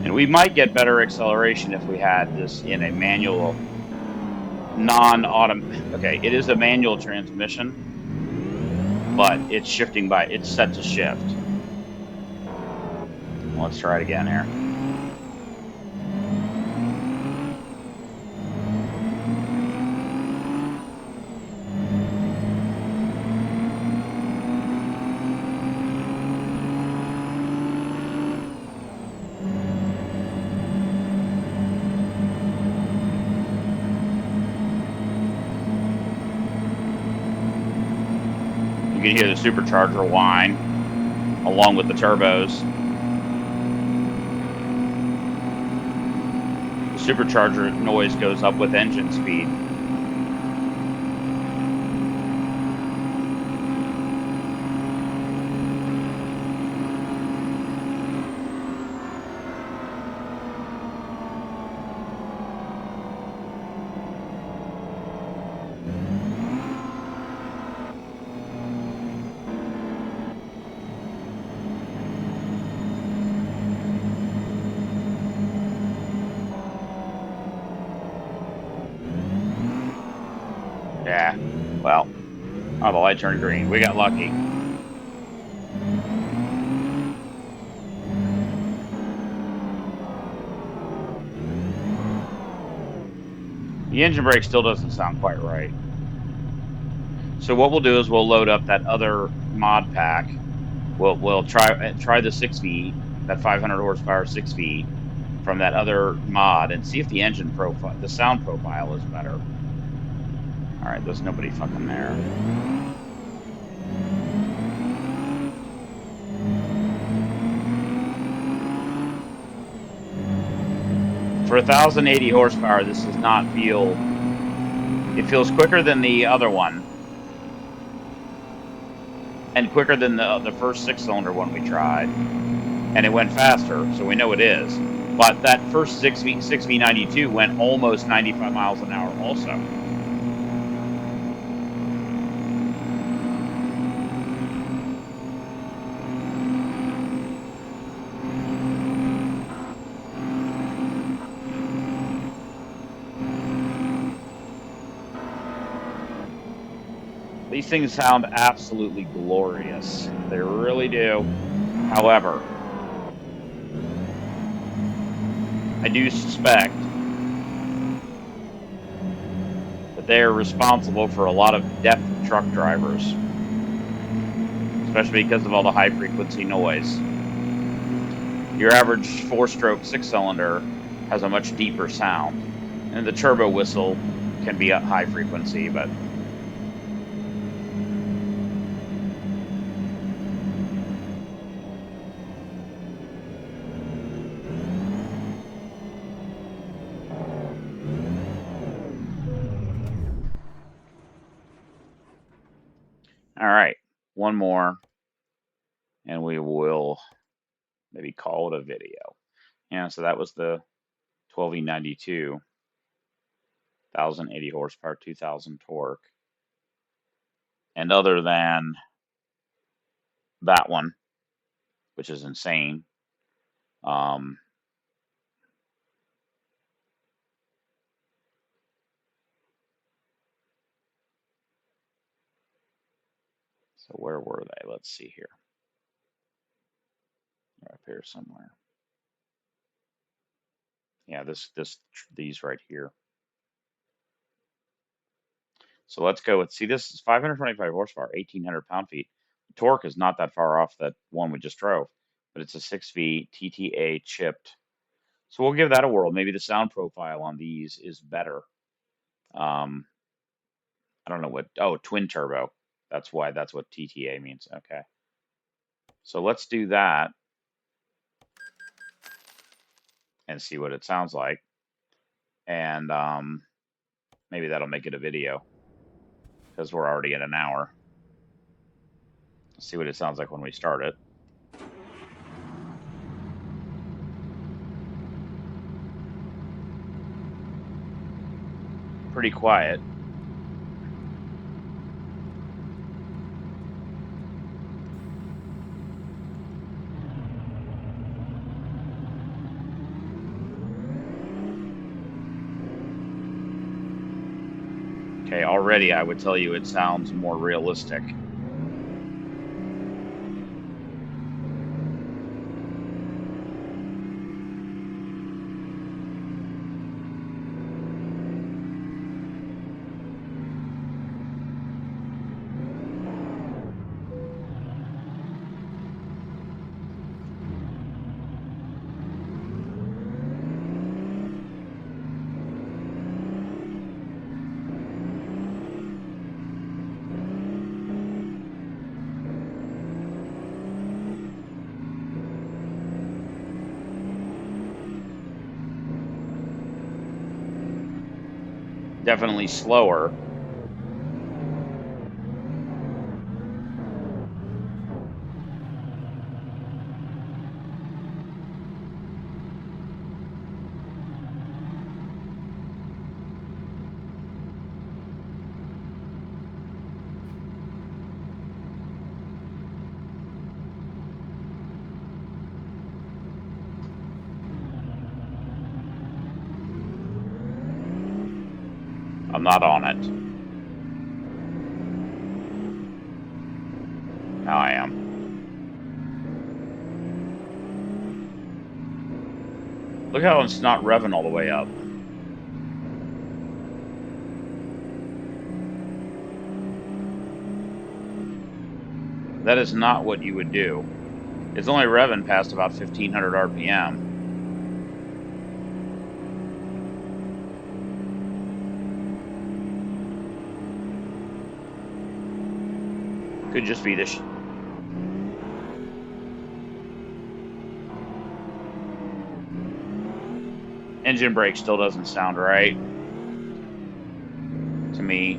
And we might get better acceleration if we had this in a manual, non-autom. Okay, it is a manual transmission, but it's shifting it's set to shift. Let's try it again here. You can hear the supercharger whine along with the turbos. The supercharger noise goes up with engine speed. Yeah. Well, oh, the light turned green. We got lucky. The engine brake still doesn't sound quite right. So what we'll do is we'll load up that other mod pack. We'll try the 6V, that 500 horsepower 6V from that other mod, and see if the engine profile, the sound profile is better. All right, there's nobody fucking there. For 1,080 horsepower, this does not feel. It feels quicker than the other one, and quicker than the first 6-cylinder one we tried, and it went faster, so we know it is. But that first 6V92 went almost 95 miles an hour also. These things sound absolutely glorious. They really do. However, I do suspect that they are responsible for a lot of deaf truck drivers, especially because of all the high frequency noise. Your average 4-stroke 6-cylinder has a much deeper sound, and the turbo whistle can be at high frequency, but all right, one more, and we will maybe call it a video. Yeah, so that was the 12E92, 1,080 horsepower, 2,000 torque. And other than that one, which is insane, um, so where were they? Let's see here. They're up here somewhere. Yeah, these right here. So let's go with, see, this is 525 horsepower, 1,800 pound-feet. Torque is not that far off that one we just drove, but it's a 6V TTA chipped. So we'll give that a whirl. Maybe the sound profile on these is better. Um, I don't know what, oh, twin turbo. That's why, that's what TTA means. Okay. So let's do that and see what it sounds like. And maybe that'll make it a video because we're already at an hour. Let's see what it sounds like when we start it. Pretty quiet. Okay, already I would tell you it sounds more realistic. Definitely slower. I'm not on it. Now I am. Look how it's not revving all the way up. That is not what you would do. It's only revving past about 1500 RPM. Could just be this. Engine brake still doesn't sound right to me.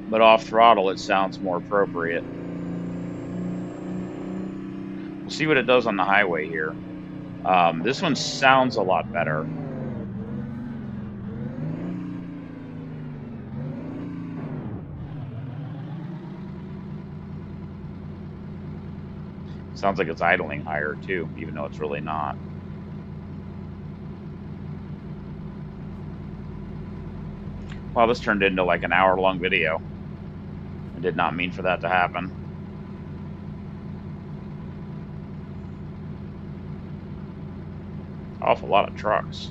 But off throttle, it sounds more appropriate. We'll see what it does on the highway here. This one sounds a lot better. Sounds like it's idling higher too, even though it's really not. Wow, this turned into like an hour-long video. I did not mean for that to happen. Awful lot of trucks.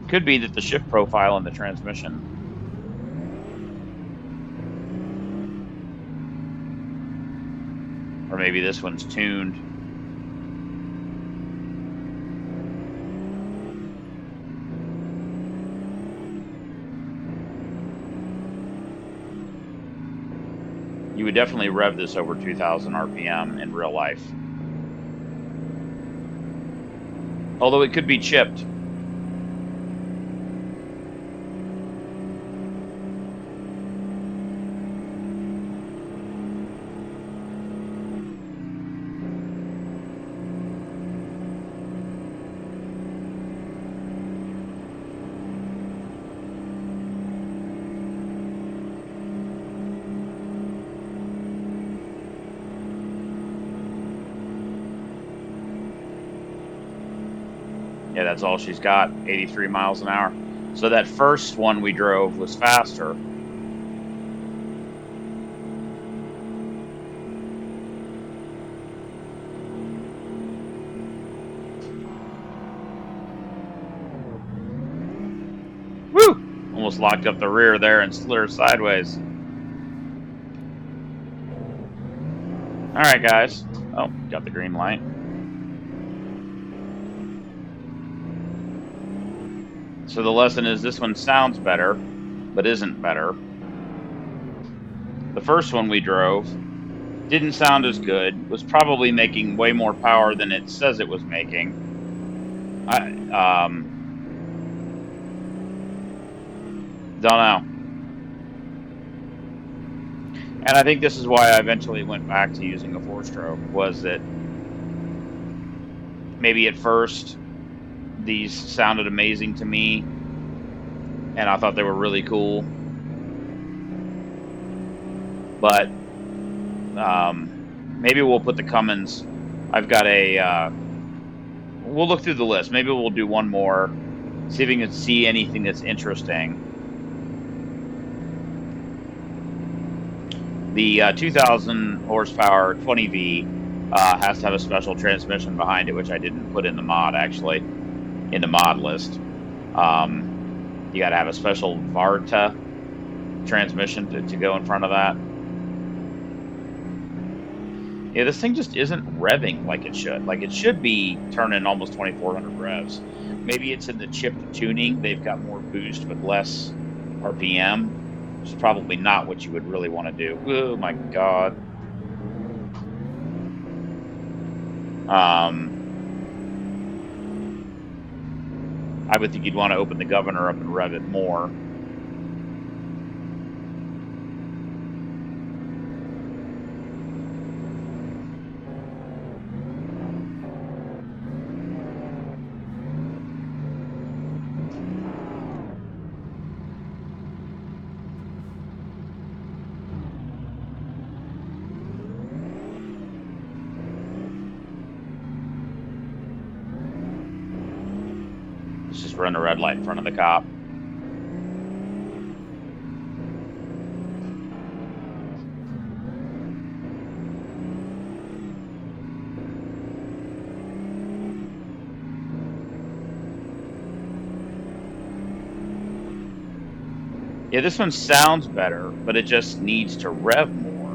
Could be that the shift profile in the transmission. Or maybe this one's tuned. You would definitely rev this over 2000 RPM in real life. Although it could be chipped. Yeah, that's all she's got, 83 miles an hour. So that first one we drove was faster. Woo! Almost locked up the rear there and slid her sideways. All right, guys. Oh, got the green light. So the lesson is this one sounds better, but isn't better. The first one we drove didn't sound as good, was probably making way more power than it says it was making. Don't know. And I think this is why I eventually went back to using a four-stroke, was that maybe at first these sounded amazing to me, and I thought they were really cool. But maybe we'll put the Cummins. I've got a. We'll look through the list. Maybe we'll do one more, see if we can see anything that's interesting. The 2000 horsepower 20V has to have a special transmission behind it, which I didn't put in the mod, actually, in the mod list. You got to have a special Varta transmission to go in front of that. Yeah, this thing just isn't revving like it should. Like, it should be turning almost 2400 revs. Maybe it's in the chipped tuning. They've got more boost but less RPM. Which is probably not what you would really want to do. Oh my God. I would think you'd want to open the governor up and rev it more. Let's just run a red light in front of the cop. Yeah, this one sounds better, but it just needs to rev more.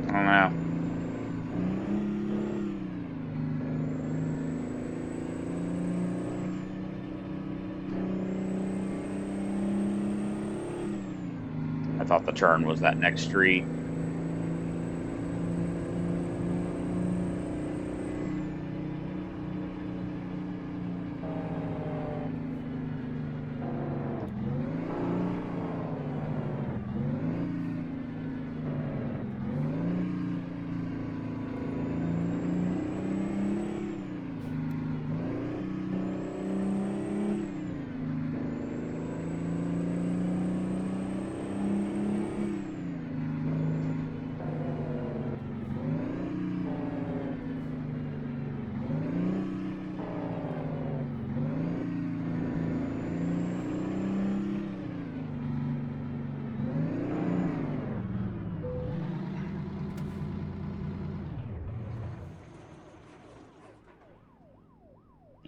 I don't know. I thought the turn was that next street.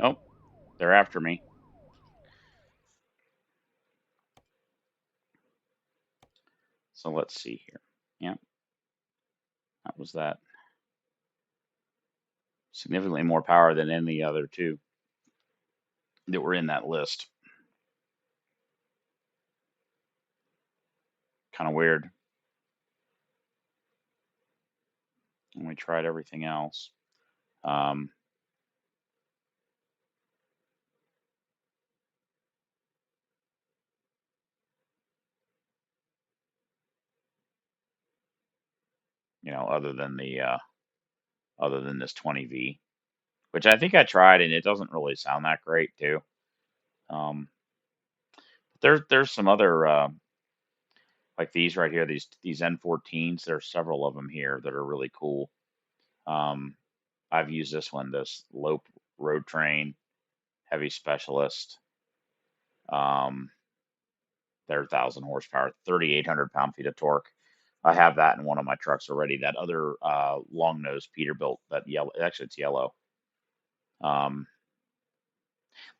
Nope, they're after me. So let's see here. Yep, that was that. Significantly more power than any other two that were in that list. Kind of weird. And we tried everything else. Um, other than this 20V, which I think I tried and it doesn't really sound that great too. Um, there's some other like these right here, these N14s. There's several of them here that are really cool. Um, I've used this one, this Lope Road Train Heavy Specialist. Um, they're 1,000 horsepower, 3,800 pound-feet of torque. I have that in one of my trucks already. That other long nose Peterbilt, that yellow, actually it's yellow. Um,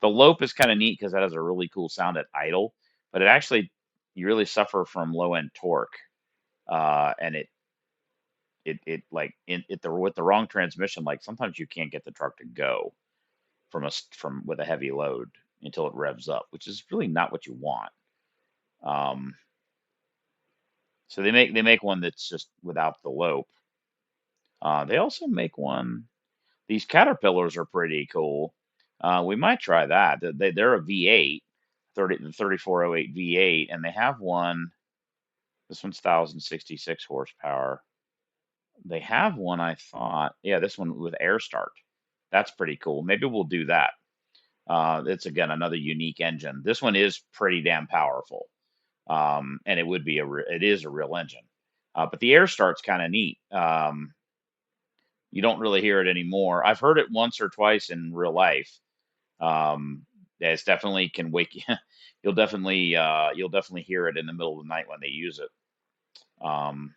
the Lope is kind of neat because that has a really cool sound at idle, but it actually you really suffer from low end torque, and it like with the wrong transmission, like sometimes you can't get the truck to go from with a heavy load until it revs up, which is really not what you want. Um, so they make one that's just without the Lope. They also make one. These Caterpillars are pretty cool. We might try that. They're a V8, 3408 V8, and they have one. This one's 1,066 horsepower. They have one, I thought. Yeah, this one with air start. That's pretty cool. Maybe we'll do that. It's again another unique engine. This one is pretty damn powerful, and it is a real engine. But the air start's kind of neat. You don't really hear it anymore. I've heard it once or twice in real life. Yeah, it's definitely can wake you. You'll definitely hear it in the middle of the night when they use it. Um,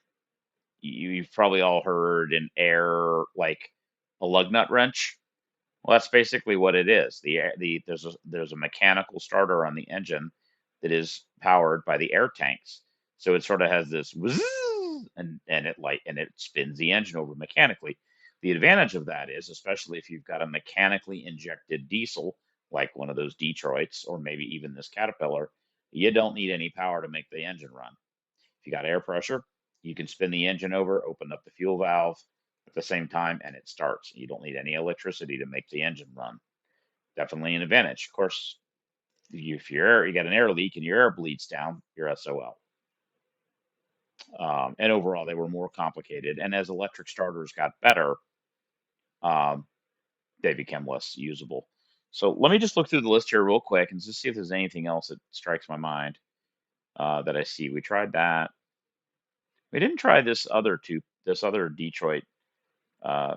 you've probably all heard an air like a lug nut wrench. Well, that's basically what it is. There's a mechanical starter on the engine that is powered by the air tanks. So it sort of has this whizz, and it spins the engine over mechanically. The advantage of that is, especially if you've got a mechanically injected diesel like one of those Detroits or maybe even this Caterpillar, you don't need any power to make the engine run. If you got air pressure, you can spin the engine over, open up the fuel valve at the same time, and it starts. You don't need any electricity to make the engine run. Definitely an advantage. Of course, if you got an air leak and your air bleeds down, you're SOL. And overall, they were more complicated. And as electric starters got better, um, they became less usable. So let me just look through the list here real quick and just see if there's anything else that strikes my mind that I see. We tried that. We didn't try this other Detroit, uh,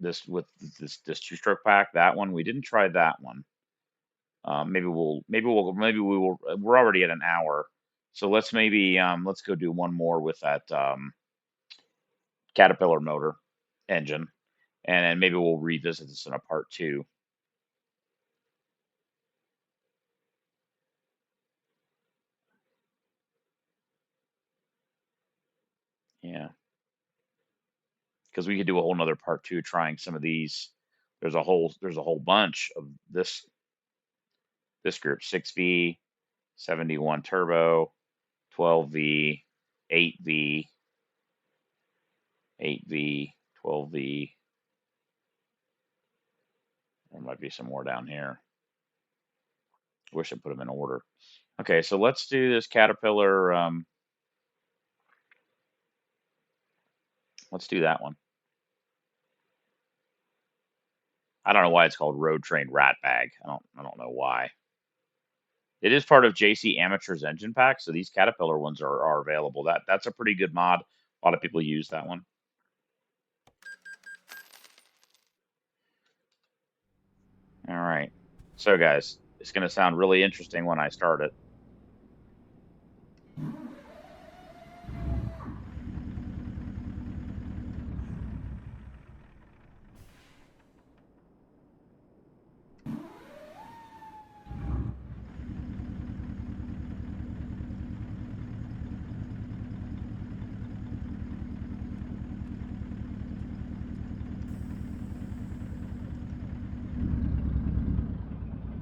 this two-stroke pack. That one we didn't try that one. Maybe we will. We're already at an hour, So let's maybe let's go do one more with that Caterpillar motor engine, and then maybe we'll revisit this in a part two. Yeah, because we could do a whole nother part two trying some of these. There's a whole bunch of this group: 6V, 71 turbo, 12V, 8V, 8V, 12V. There might be some more down here. Wish I put them in order. Okay, so let's do this Caterpillar. Let's do that one. I don't know why it's called Road Train Rat Bag. I don't know why. It is part of JC Amateur's engine pack, so these Caterpillar ones are available. That's a pretty good mod. A lot of people use that one. All right. So guys, it's going to sound really interesting when I start it.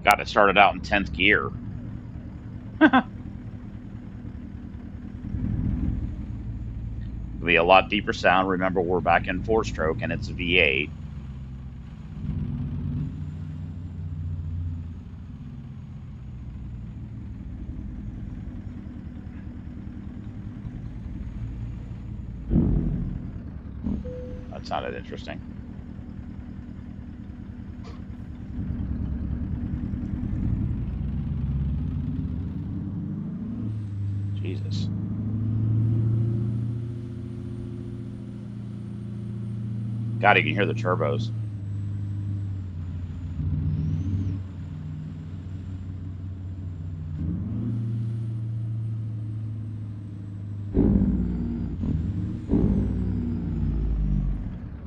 Got it started out in 10th gear. It'll be a lot deeper sound. Remember, we're back in four-stroke and it's a V8. That sounded interesting. Jesus. God, you can hear the turbos.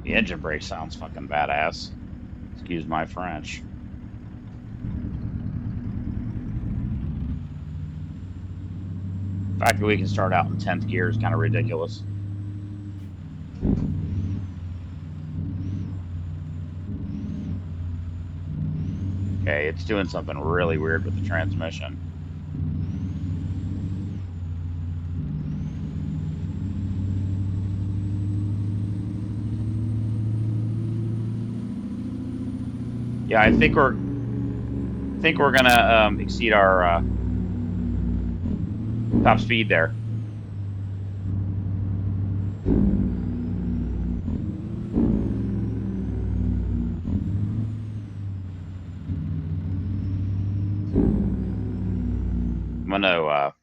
The engine brake sounds fucking badass. Excuse my French. The fact that we can start out in 10th gear is kind of ridiculous. Okay, it's doing something really weird with the transmission. Yeah, I think we're gonna exceed our top speed there. I'm gonna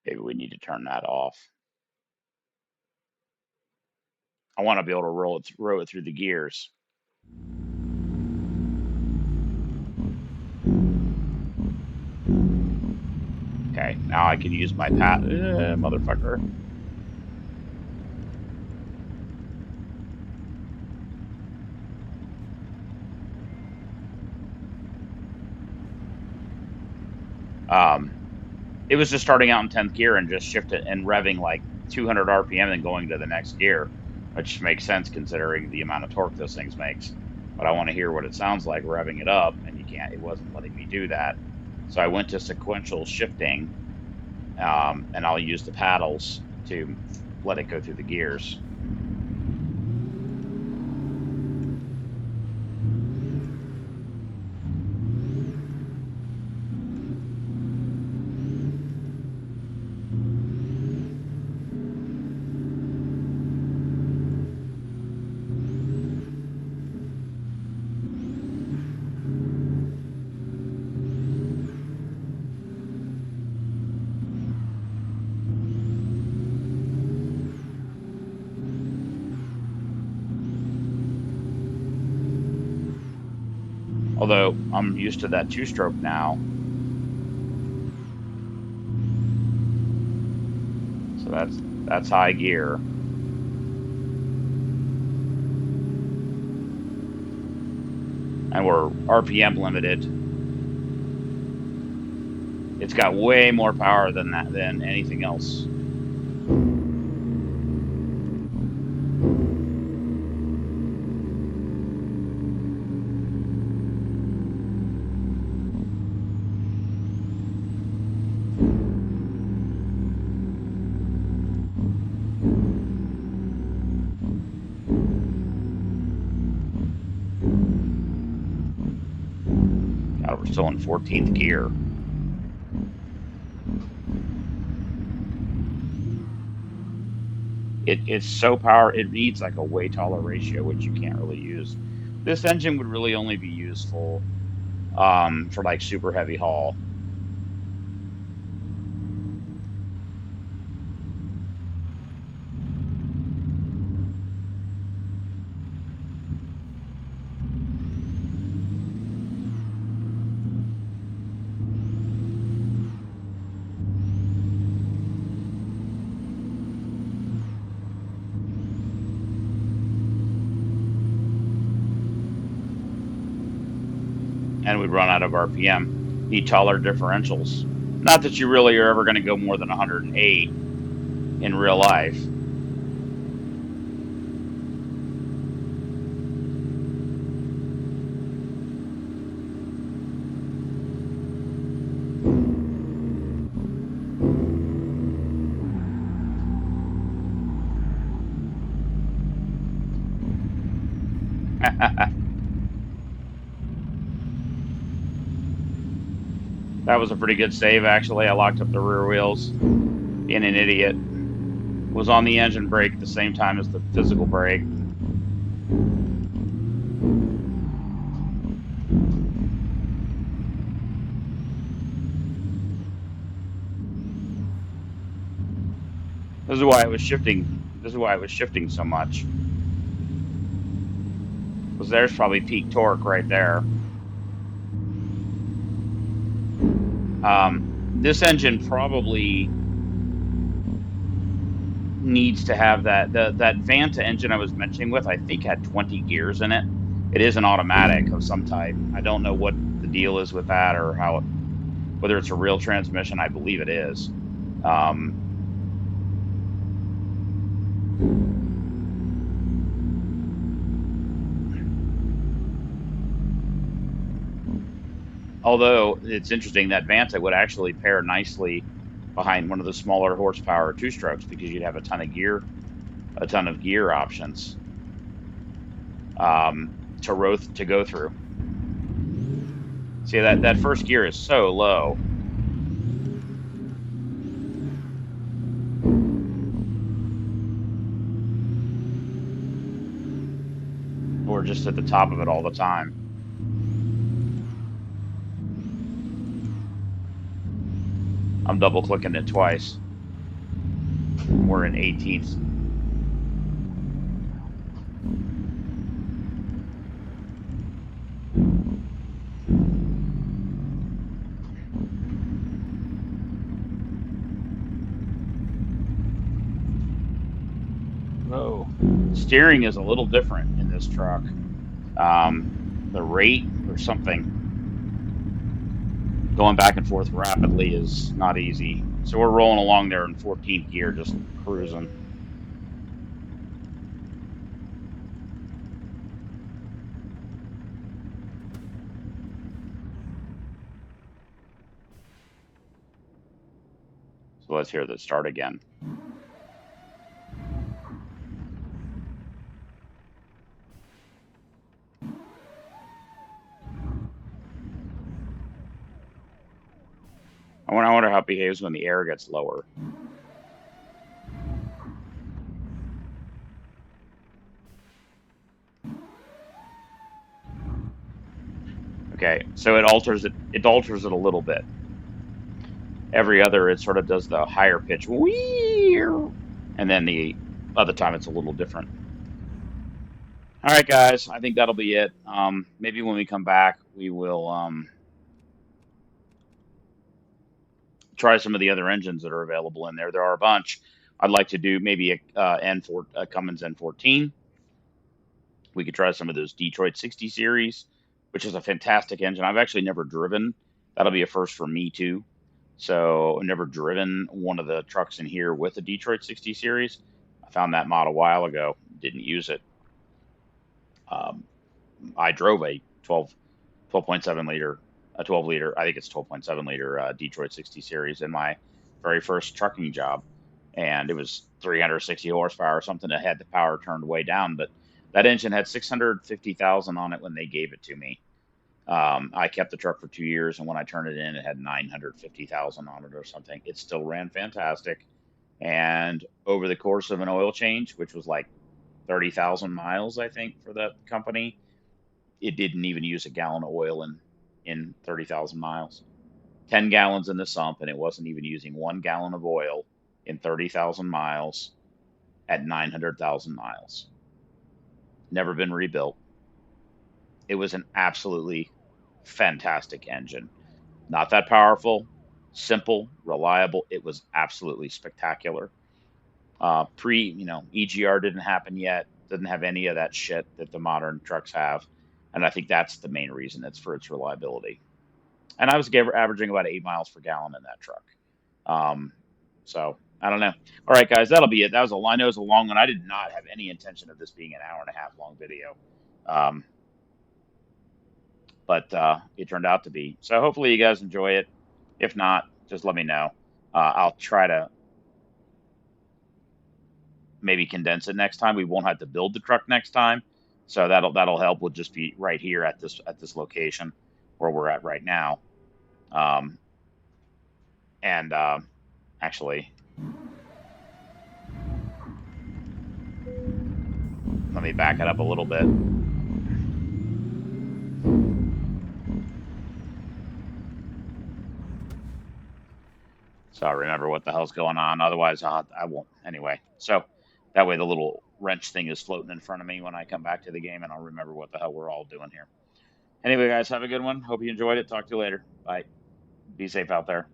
maybe we need to turn that off. I want to be able to roll it through the gears. Okay, now I can use my motherfucker. It was just starting out in 10th gear and just shifted and revving like 200 RPM and going to the next gear, which makes sense considering the amount of torque those things makes. But I want to hear what it sounds like revving it up, and it wasn't letting me do that. So I went to sequential shifting, and I'll use the paddles to let it go through the gears. Although I'm used to that two-stroke now, so that's high gear, and we're RPM limited. It's got way more power than that than anything else. God, we're still in 14th gear. It's so power. It needs like a way taller ratio, which you can't really use. This engine would really only be useful for like super heavy haul. And we'd run out of RPM. Need taller differentials. Not that you really are ever going to go more than 108 in real life. That was a pretty good save, actually. I locked up the rear wheels. Being an idiot. Was on the engine brake at the same time as the physical brake. This is why it was shifting. This is why it was shifting so much. Because there's probably peak torque right there. This engine probably needs to have that Vanta engine I was mentioning with, I think had 20 gears in it. It is an automatic of some type. I don't know what the deal is with that or whether it's a real transmission. I believe it is. Um, Although it's interesting that Vanta would actually pair nicely behind one of the smaller horsepower two strokes because you'd have a ton of gear options to go through. See that first gear is so low. We're just at the top of it all the time. I'm double clicking it twice. We're in 18th. Oh, steering is a little different in this truck. The rate or something going back and forth rapidly is not easy. So we're rolling along there in 14th gear, just cruising. So let's hear that start again. I wonder how it behaves when the air gets lower. Okay, so it alters it. It alters it a little bit. Every other, it sort of does the higher pitch, wee, and then the other time it's a little different. All right, guys, I think that'll be it. Maybe when we come back, we will try some of the other engines that are available in there. There are a bunch. I'd like to do maybe a Cummins N14. We could try some of those Detroit 60 series, which is a fantastic engine. I've actually never driven. That'll be a first for me too. So I've never driven one of the trucks in here with a Detroit 60 series. I found that mod a while ago. Didn't use it. Um, I drove a 12.7 liter, a 12 liter, I think it's 12.7 liter Detroit 60 series in my very first trucking job. And it was 360 horsepower or something that had the power turned way down. But that engine had 650,000 on it when they gave it to me. I kept the truck for 2 years, and when I turned it in, it had 950,000 on it or something. It still ran fantastic. And over the course of an oil change, which was like 30,000 miles, I think, for that company, it didn't even use a gallon of oil in 30,000 miles. 10 gallons in the sump, and it wasn't even using 1 gallon of oil in 30,000 miles at 900,000 miles. Never been rebuilt. It was an absolutely fantastic engine. Not that powerful, simple, reliable. It was absolutely spectacular. EGR didn't happen yet. Didn't have any of that shit that the modern trucks have, and I think that's the main reason. It's for its reliability. And I was averaging about 8 miles per gallon in that truck. Um, so I don't know. All right, guys, that'll be it. That was I know it was a long one. I did not have any intention of this being an hour and a half long video, um, but it turned out to be. So hopefully you guys enjoy it. If not, just let me know. I'll try to maybe condense it next time. We won't have to build the truck next time, so that'll help. We'll just be right here at this location where we're at right now. Um, and Actually, let me back it up a little bit. So I remember what the hell's going on. Otherwise, I won't. Anyway, so that way the little wrench thing is floating in front of me when I come back to the game, and I'll remember what the hell we're all doing here. Anyway, guys, have a good one. Hope you enjoyed it. Talk to you later. Bye. Be safe out there.